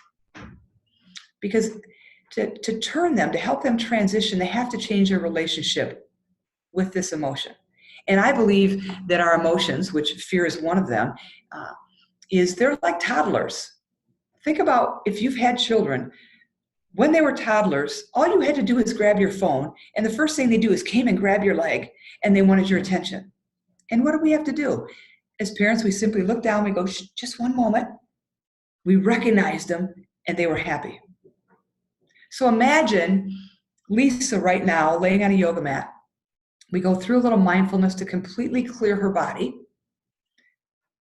because to turn them, to help them transition, they have to change their relationship with this emotion. And I believe that our emotions, which fear is one of them, they're like toddlers. Think about if you've had children. When they were toddlers, all you had to do is grab your phone, and the first thing they do is came and grab your leg, and they wanted your attention. And what do we have to do? As parents, we simply look down, we go, just one moment. We recognized them, and they were happy. So imagine Lisa right now laying on a yoga mat. We go through a little mindfulness to completely clear her body.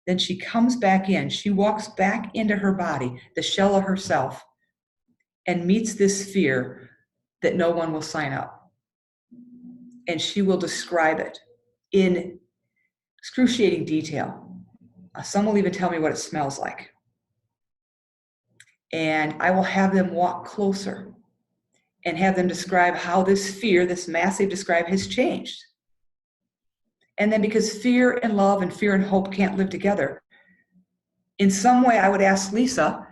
Then she comes back in. She walks back into her body, the shell of herself. and meets this fear that no one will sign up. And she will describe it in excruciating detail. Some will even tell me what it smells like. And I will have them walk closer and have them describe how this fear, this massive describe, has changed. And then because fear and love and fear and hope can't live together, in some way I would ask Lisa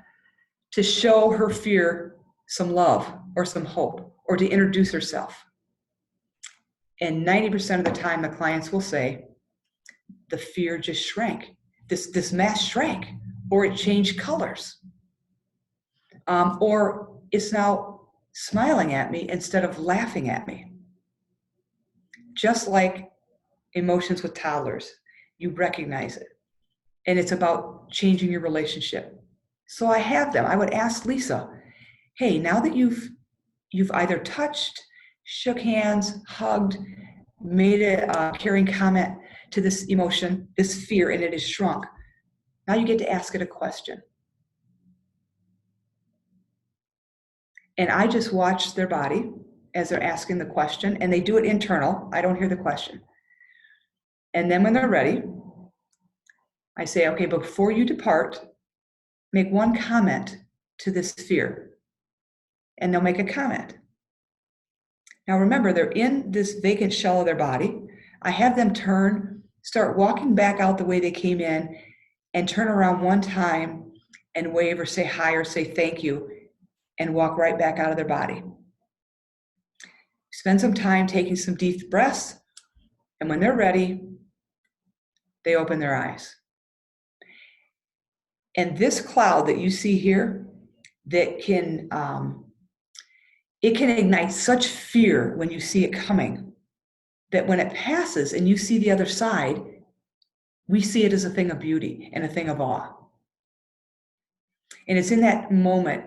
to show her fear some love or some hope, or to introduce herself. And 90% of the time the clients will say, the fear just shrank. This mass shrank, or it changed colors. Or it's now smiling at me instead of laughing at me. Just like emotions with toddlers, you recognize it. And it's about changing your relationship. So I have them. I would ask Lisa, hey, now that you've either touched, shook hands, hugged, made a caring comment to this emotion, this fear, and it has shrunk. Now you get to ask it a question. And I just watch their body as they're asking the question, and they do it internal. I don't hear the question. And then when they're ready, I say, okay, before you depart, make one comment to this fear. And they'll make a comment. Now remember, they're in this vacant shell of their body. I have them start walking back out the way they came in, and turn around one time and wave or say hi or say thank you, and walk right back out of their body. Spend some time taking some deep breaths, and when they're ready, they open their eyes. And this cloud that you see here, that can it can ignite such fear when you see it coming, that when it passes and you see the other side, we see it as a thing of beauty and a thing of awe. And it's in that moment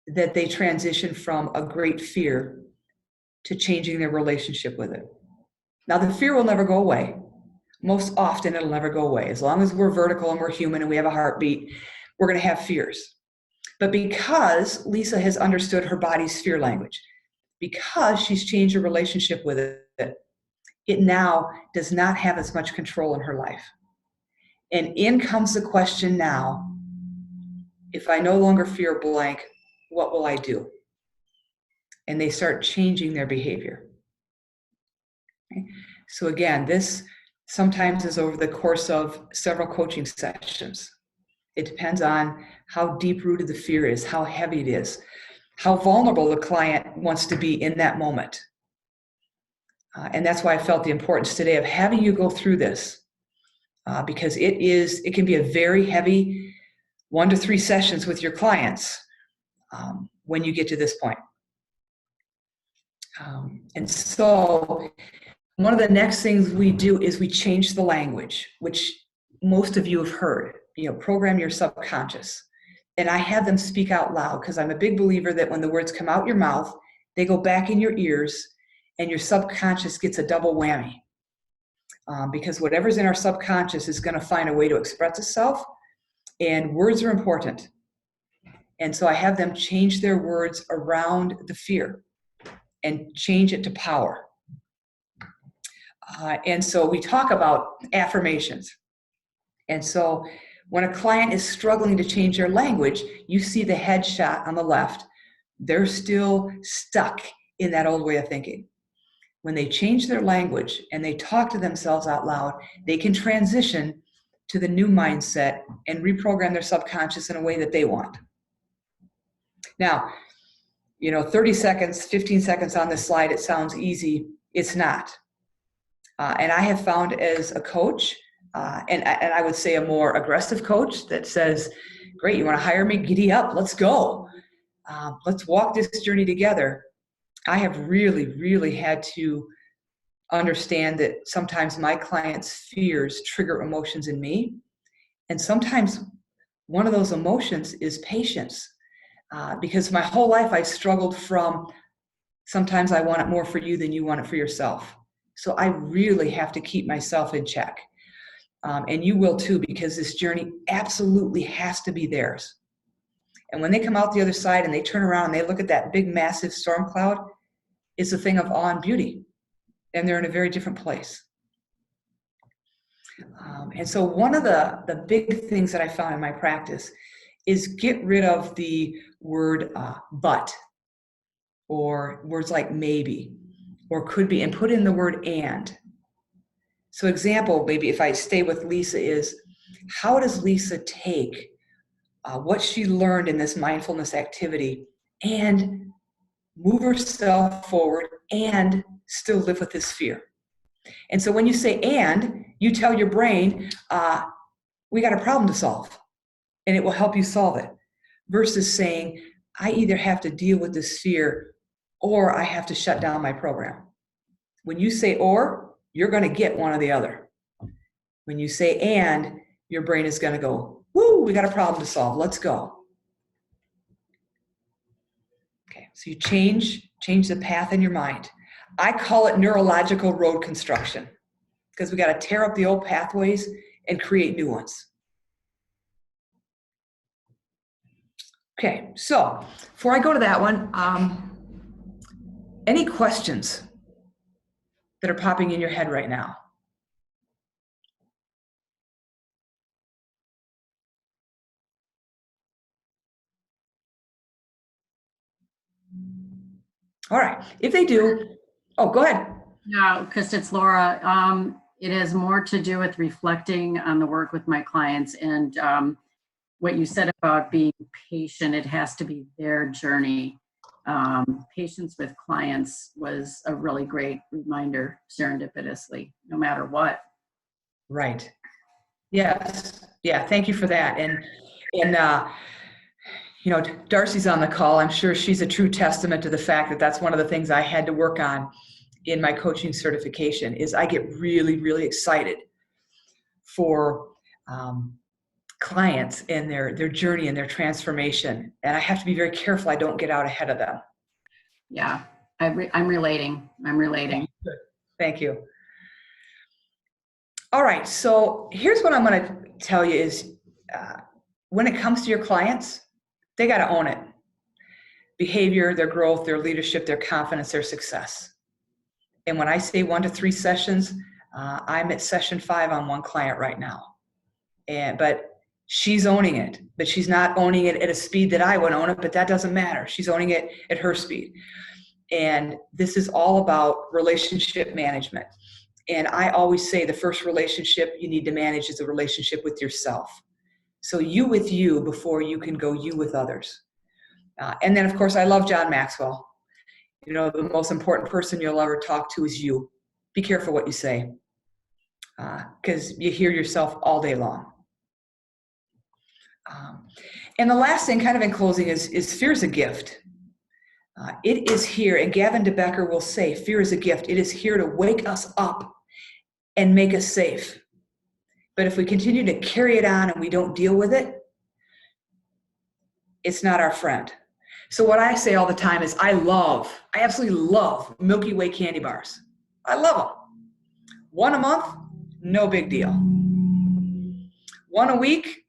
that they transition from a great fear to changing their relationship with it. Now, the fear will never go away. Most often, it'll never go away. As long as we're vertical and we're human and we have a heartbeat, we're going to have fears. But because Lisa has understood her body's fear language, because she's changed her relationship with it, it now does not have as much control in her life. And in comes the question now, if I no longer fear blank, what will I do? And they start changing their behavior. Okay? So again, this sometimes is over the course of several coaching sessions. It depends on how deep-rooted the fear is, how heavy it is, how vulnerable the client wants to be in that moment. And that's why I felt the importance today of having you go through this, because it can be a very heavy 1 to 3 sessions with your clients when you get to this point. And so one of the next things we do is we change the language, which most of you have heard, program your subconscious. And I have them speak out loud, because I'm a big believer that when the words come out your mouth, they go back in your ears and your subconscious gets a double whammy. Because whatever's in our subconscious is going to find a way to express itself, and words are important. And so I have them change their words around the fear and change it to power. And so we talk about affirmations. And so when a client is struggling to change their language, you see the headshot on the left. They're still stuck in that old way of thinking. When they change their language and they talk to themselves out loud, they can transition to the new mindset and reprogram their subconscious in a way that they want. Now, 30 seconds, 15 seconds on this slide, it sounds easy. It's not. And I have found as a coach, and I would say a more aggressive coach that says, great, you want to hire me? Giddy up, let's go. Let's walk this journey together. I have really, really had to understand that sometimes my clients' fears trigger emotions in me. And sometimes one of those emotions is patience. Because my whole life I struggled from, sometimes I want it more for you than you want it for yourself. So I really have to keep myself in check. And you will too, because this journey absolutely has to be theirs. And when they come out the other side and they turn around and they look at that big, massive storm cloud, it's a thing of awe and beauty. And they're in a very different place. And so one of the big things that I found in my practice is get rid of the word but, or words like maybe, or could be, and put in the word and. So example, maybe if I stay with Lisa, is how does Lisa take what she learned in this mindfulness activity and move herself forward and still live with this fear? And so when you say and, you tell your brain, we got a problem to solve, and it will help you solve it, versus saying, I either have to deal with this fear or I have to shut down my program. When you say or, you're going to get one or the other. When you say and, your brain is going to go, woo, we got a problem to solve. Let's go. Okay, so you change the path in your mind. I call it neurological road construction, because we got to tear up the old pathways and create new ones. Okay, so before I go to that one, any questions that are popping in your head right now? All right, if they do, oh, go ahead. No, Krista, it's Laura. It has more to do with reflecting on the work with my clients, and what you said about being patient. It has to be their journey. Patience with clients was a really great reminder, serendipitously, no matter what. Right. Yes. Yeah. Thank you for that. And you know, Darcy's on the call. I'm sure she's a true testament to the fact that that's one of the things I had to work on in my coaching certification. Is I get really, really excited for clients and their journey and their transformation, and I have to be very careful I don't get out ahead of them. Yeah, I'm relating. Thank you. All right, so here's what I'm going to tell you is when it comes to your clients, they got to own it. Behavior, their growth, their leadership, their confidence, their success. And when I say 1 to 3 sessions, I'm at session 5 on one client right now. But she's owning it, but she's not owning it at a speed that I would own it, but that doesn't matter. She's owning it at her speed. And this is all about relationship management. And I always say the first relationship you need to manage is a relationship with yourself. So you with you before you can go you with others. And then, of course, I love John Maxwell. You know, the most important person you'll ever talk to is you. Be careful what you say, because you hear yourself all day long. And the last thing, kind of in closing, is fear is a gift. It is here, and Gavin DeBecker will say, fear is a gift. It is here to wake us up and make us safe. But if we continue to carry it on and we don't deal with it, it's not our friend. So what I say all the time is I absolutely love Milky Way candy bars. I love them. 1 a month, no big deal. 1 a week,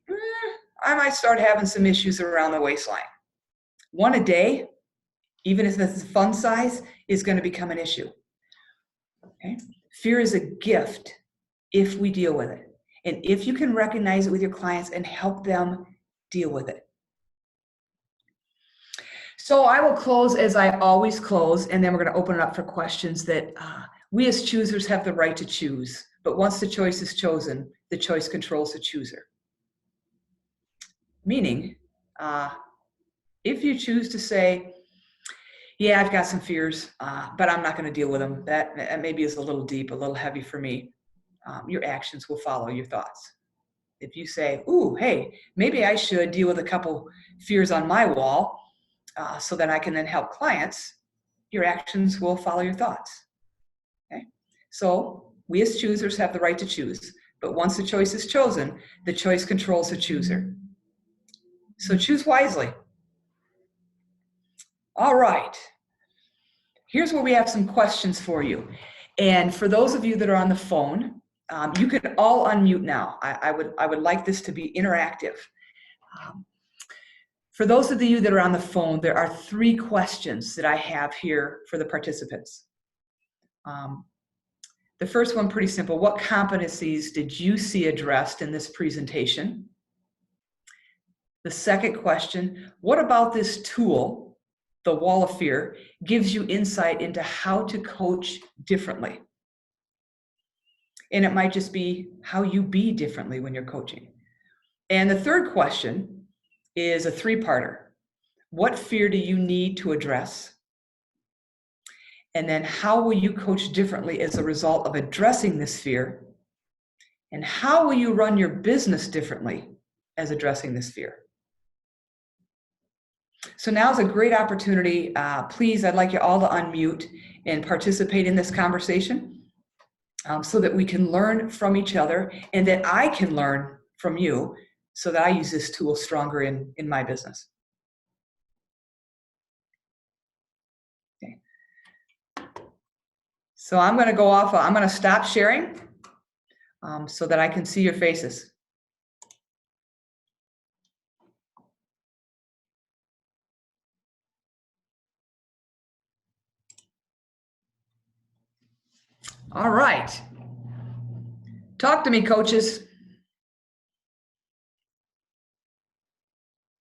I might start having some issues around the waistline. 1 a day, even if it's fun size, is going to become an issue. Okay? Fear is a gift if we deal with it. And if you can recognize it with your clients and help them deal with it. So I will close as I always close, and then we're going to open it up for questions that we as choosers have the right to choose. But once the choice is chosen, the choice controls the chooser. Meaning, if you choose to say, yeah, I've got some fears, but I'm not going to deal with them. That maybe is a little deep, a little heavy for me. Your actions will follow your thoughts. If you say, ooh, hey, maybe I should deal with a couple fears on my wall so that I can then help clients, your actions will follow your thoughts. Okay? So we as choosers have the right to choose. But once the choice is chosen, the choice controls the chooser. So choose wisely. All right. Here's where we have some questions for you. And for those of you that are on the phone, you can all unmute now. I would like this to be interactive. For those of you that are on the phone, there are 3 questions that I have here for the participants. The first one, pretty simple. What competencies did you see addressed in this presentation? The second question, what about this tool, the Wall of Fear, gives you insight into how to coach differently? And it might just be how you be differently when you're coaching. And the third question is a 3-parter. What fear do you need to address? And then how will you coach differently as a result of addressing this fear? And how will you run your business differently as addressing this fear? So now's a great opportunity. Please, I'd like you all to unmute and participate in this conversation so that we can learn from each other and that I can learn from you so that I use this tool stronger in my business. Okay. So I'm going to go off. I'm going to stop sharing so that I can see your faces. All right. Talk to me, coaches.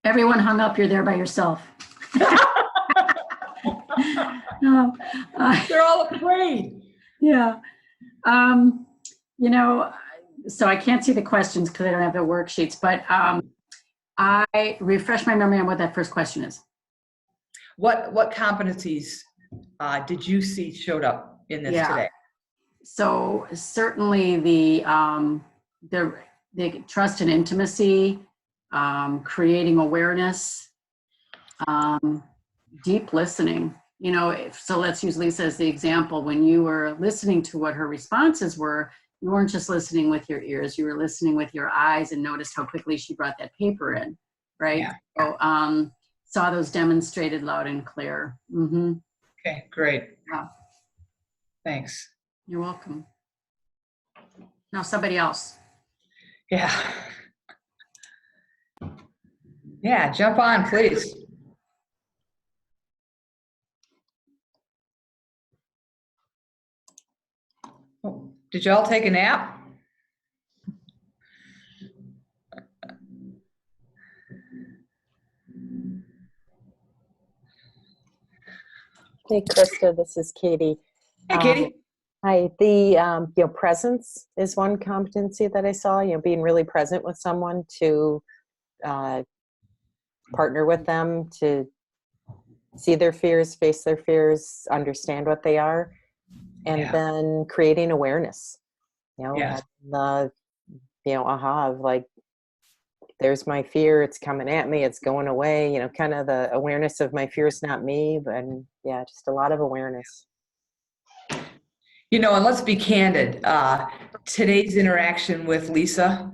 Everyone hung up. You're there by yourself. No, They're all afraid. yeah. You know, so I can't see the questions because I don't have the worksheets, but I refresh my memory on what that first question is. What competencies did you see showed up in this today? So certainly the trust and intimacy, creating awareness, deep listening. You know, so let's use Lisa as the example. When you were listening to what her responses were, you weren't just listening with your ears, you were listening with your eyes and noticed how quickly she brought that paper in, right? Yeah. So saw those demonstrated loud and clear. Mm-hmm. Okay, great. Yeah. Thanks. You're welcome. Now somebody else. Yeah. Yeah, jump on, please. Oh, did y'all take a nap? Hey, Krista, this is Katie. Hey, Katie. Hi. The presence is one competency that I saw. Being really present with someone to partner with them, to see their fears, face their fears, understand what they are, and then creating awareness. Of like, there's my fear, it's coming at me, it's going away, kind of the awareness of my fear is not me, and just a lot of awareness. And let's be candid, today's interaction with Lisa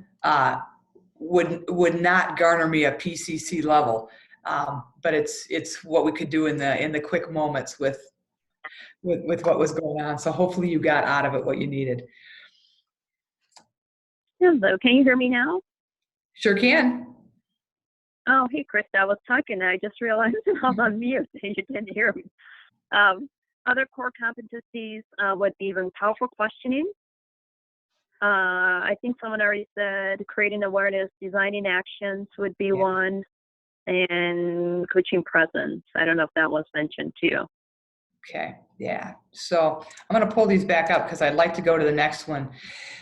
would not garner me a PCC level, but it's what we could do in the quick moments with what was going on. So hopefully you got out of it what you needed. Hello, can you hear me now? Sure can. Oh, hey, Krista, I was talking and I just realized I was on mute and you didn't hear me. Other core competencies would be even powerful questioning. I think someone already said creating awareness, designing actions would be one, and coaching presence. I don't know if that was mentioned too. Okay, yeah. So I'm going to pull these back up because I'd like to go to the next one.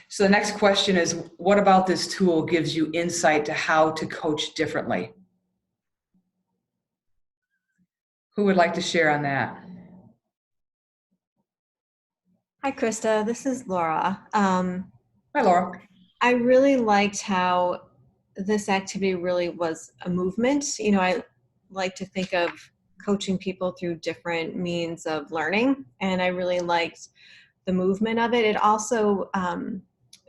So the next question is, what about this tool gives you insight to how to coach differently? Who would like to share on that? Hi, Krista. This is Laura. Hi, Laura. I really liked how this activity really was a movement. I like to think of coaching people through different means of learning, and I really liked the movement of it. It also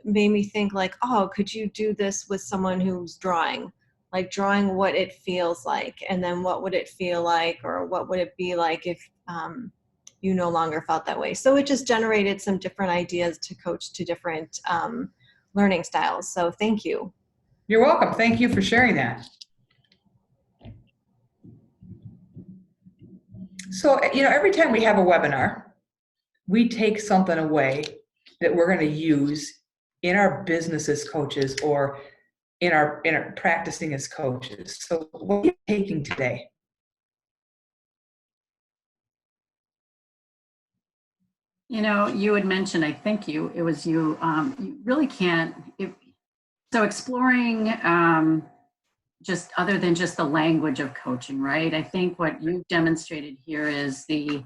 made me think like, oh, could you do this with someone who's drawing? Like drawing what it feels like, and then what would it feel like, or what would it be like if you no longer felt that way. So it just generated some different ideas to coach to different learning styles. So thank you. You're welcome. Thank you for sharing that. So, every time we have a webinar, we take something away that we're going to use in our business as coaches or in our practicing as coaches. So what are you taking today? You had mentioned, I think it was you, you really can't, so exploring just other than just the language of coaching, right? I think what you've demonstrated here is the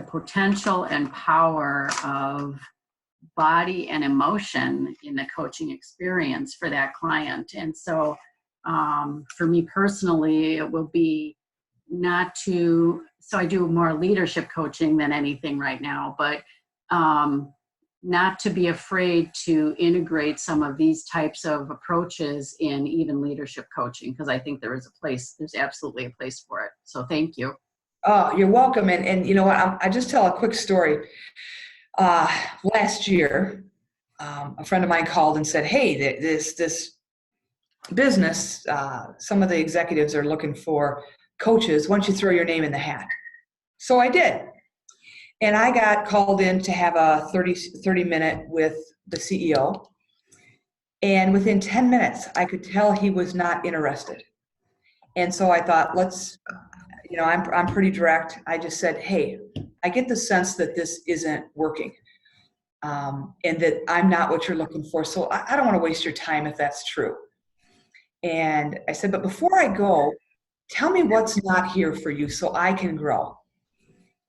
potential and power of body and emotion in the coaching experience for that client. And so for me personally, it will be so I do more leadership coaching than anything right now, but not to be afraid to integrate some of these types of approaches in even leadership coaching, because I think there's absolutely a place for it. So thank you. Oh, you're welcome. And you know what, I just tell a quick story. Last year, a friend of mine called and said, hey, this business, some of the executives are looking for coaches. Why don't you throw your name in the hat? So I did. And I got called in to have a 30-minute with the CEO. And within 10 minutes, I could tell he was not interested. And so I thought, I'm pretty direct. I just said, hey, I get the sense that this isn't working and that I'm not what you're looking for. So I don't want to waste your time if that's true. And I said, but before I go, tell me what's not here for you so I can grow.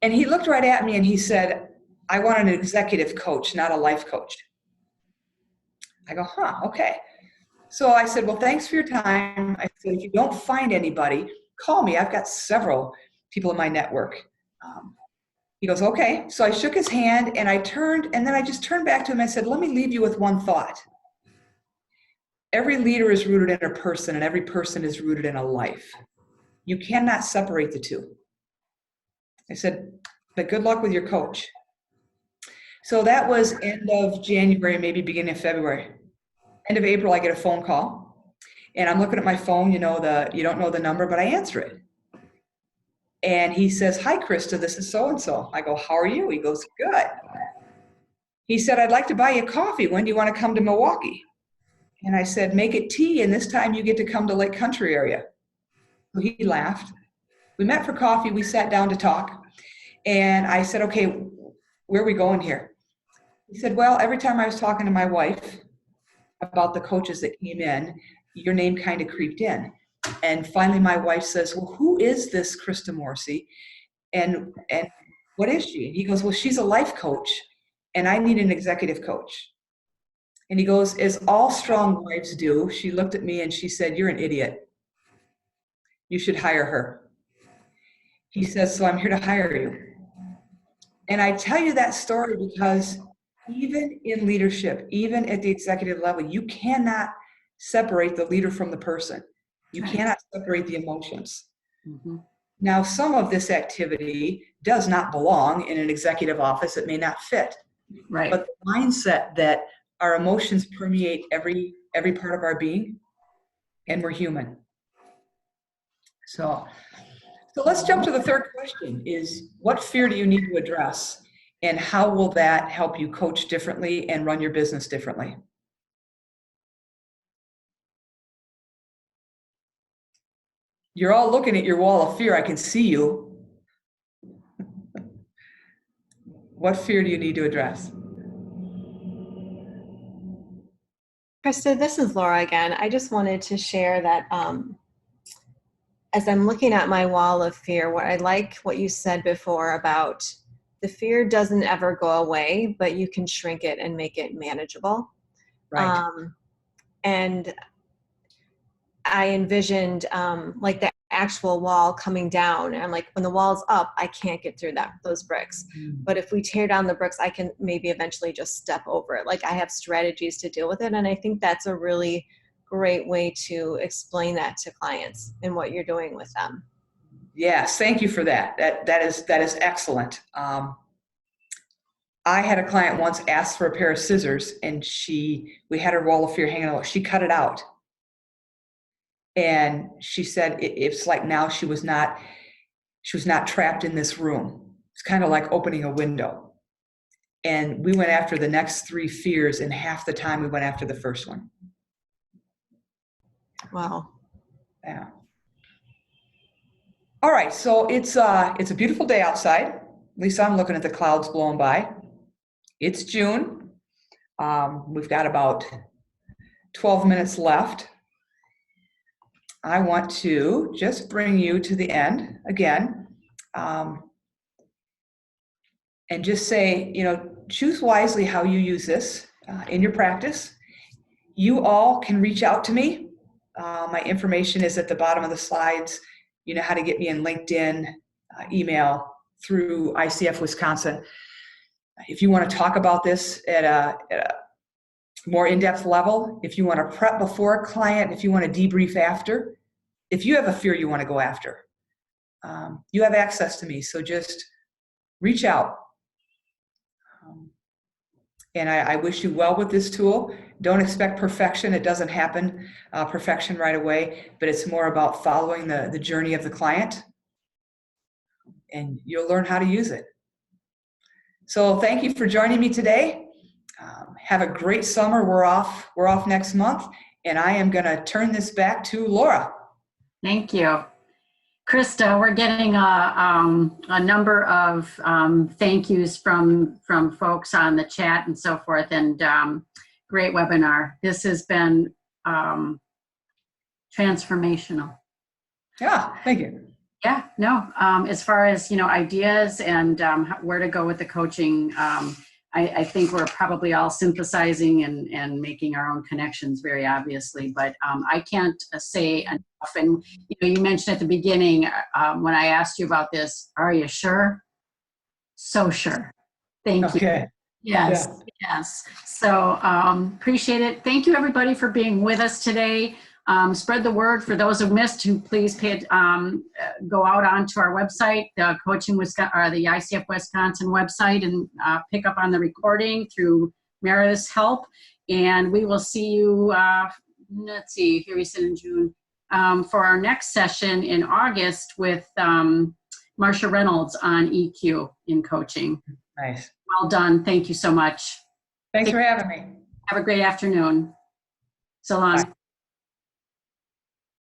And he looked right at me and he said, I want an executive coach, not a life coach. I go, okay. So I said, well, thanks for your time. I said, if you don't find anybody, call me. I've got several people in my network. He goes, okay. So I shook his hand and I just turned back to him and I said, let me leave you with one thought. Every leader is rooted in a person and every person is rooted in a life. You cannot separate the two. I said, but good luck with your coach. So that was end of January, maybe beginning of February. End of April, I get a phone call and I'm looking at my phone, you don't know the number, but I answer it. And he says, hi, Krista, this is so-and-so. I go, how are you? He goes, good. He said, I'd like to buy you coffee. When do you want to come to Milwaukee? And I said, make it tea, and this time you get to come to Lake Country area. So he laughed. We met for coffee. We sat down to talk. And I said, okay, where are we going here? He said, well, every time I was talking to my wife about the coaches that came in, your name kind of creeped in. And finally, my wife says, well, who is this Krista Morrissey? And what is she? And he goes, well, she's a life coach, and I need an executive coach. And he goes, as all strong wives do, she looked at me and she said, you're an idiot. You should hire her. He says, so I'm here to hire you. And I tell you that story because even in leadership, even at the executive level, you cannot separate the leader from the person. You cannot separate the emotions. Mm-hmm. Now, some of this activity does not belong in an executive office. It may not fit. Right. But the mindset that our emotions permeate every part of our being, and we're human. So let's jump to the third question is, what fear do you need to address? And how will that help you coach differently and run your business differently? You're all looking at your wall of fear. I can see you. What fear do you need to address? Krista, this is Laura again. I just wanted to share that as I'm looking at my wall of fear, what you said before about the fear doesn't ever go away, but you can shrink it and make it manageable. Right. And I envisioned like the actual wall coming down, and I'm like, when the wall's up, I can't get through those bricks. But if we tear down the bricks, I can maybe eventually just step over it. Like, I have strategies to deal with it. And I think that's a really great way to explain that to clients and what you're doing with them. Yes, thank you for that. That is excellent. I had a client once ask for a pair of scissors, and we had her wall of fear hanging out. She cut it out. And she said it's like now she was not she was not trapped in this room. It's kind of like opening a window. And we went after the next 3 fears in half the time we went after the first one. Wow. Yeah. All right, so it's a beautiful day outside. At least I'm looking at the clouds blowing by. It's June. We've got about 12 minutes left. I want to just bring you to the end again, and just say, choose wisely how you use this in your practice. You all can reach out to me. My information is at the bottom of the slides. You know how to get me in LinkedIn, email, through ICF Wisconsin. If you want to talk about this at a more in-depth level, if you want to prep before a client, if you want to debrief after, if you have a fear you want to go after, you have access to me. So just reach out. And I wish you well with this tool. Don't expect perfection. It doesn't happen perfection right away, but it's more about following the journey of the client, and you'll learn how to use it. So thank you for joining me today. Have a great summer. We're off next month, and I am going to turn this back to Laura. Thank you. Krista, we're getting a number of thank yous from folks on the chat and so forth, and great webinar. This has been transformational. Yeah, thank you. Yeah, no, as far as, ideas and where to go with the coaching, I think we're probably all synthesizing and making our own connections very obviously, but I can't say enough. And you mentioned at the beginning when I asked you about this, are you sure? So sure. Thank you. Okay. Yes, yeah. Yes. So appreciate it. Thank you everybody for being with us today. Spread the word. For those who missed, who please go out onto our website, the the ICF Wisconsin website, and pick up on the recording through Meredith's help. And we will see you, let's see, here we sit in June, for our next session in August with Marsha Reynolds on EQ in coaching. Nice. Well done. Thank you so much. Thanks for having me. Have a great afternoon. So long. Bye.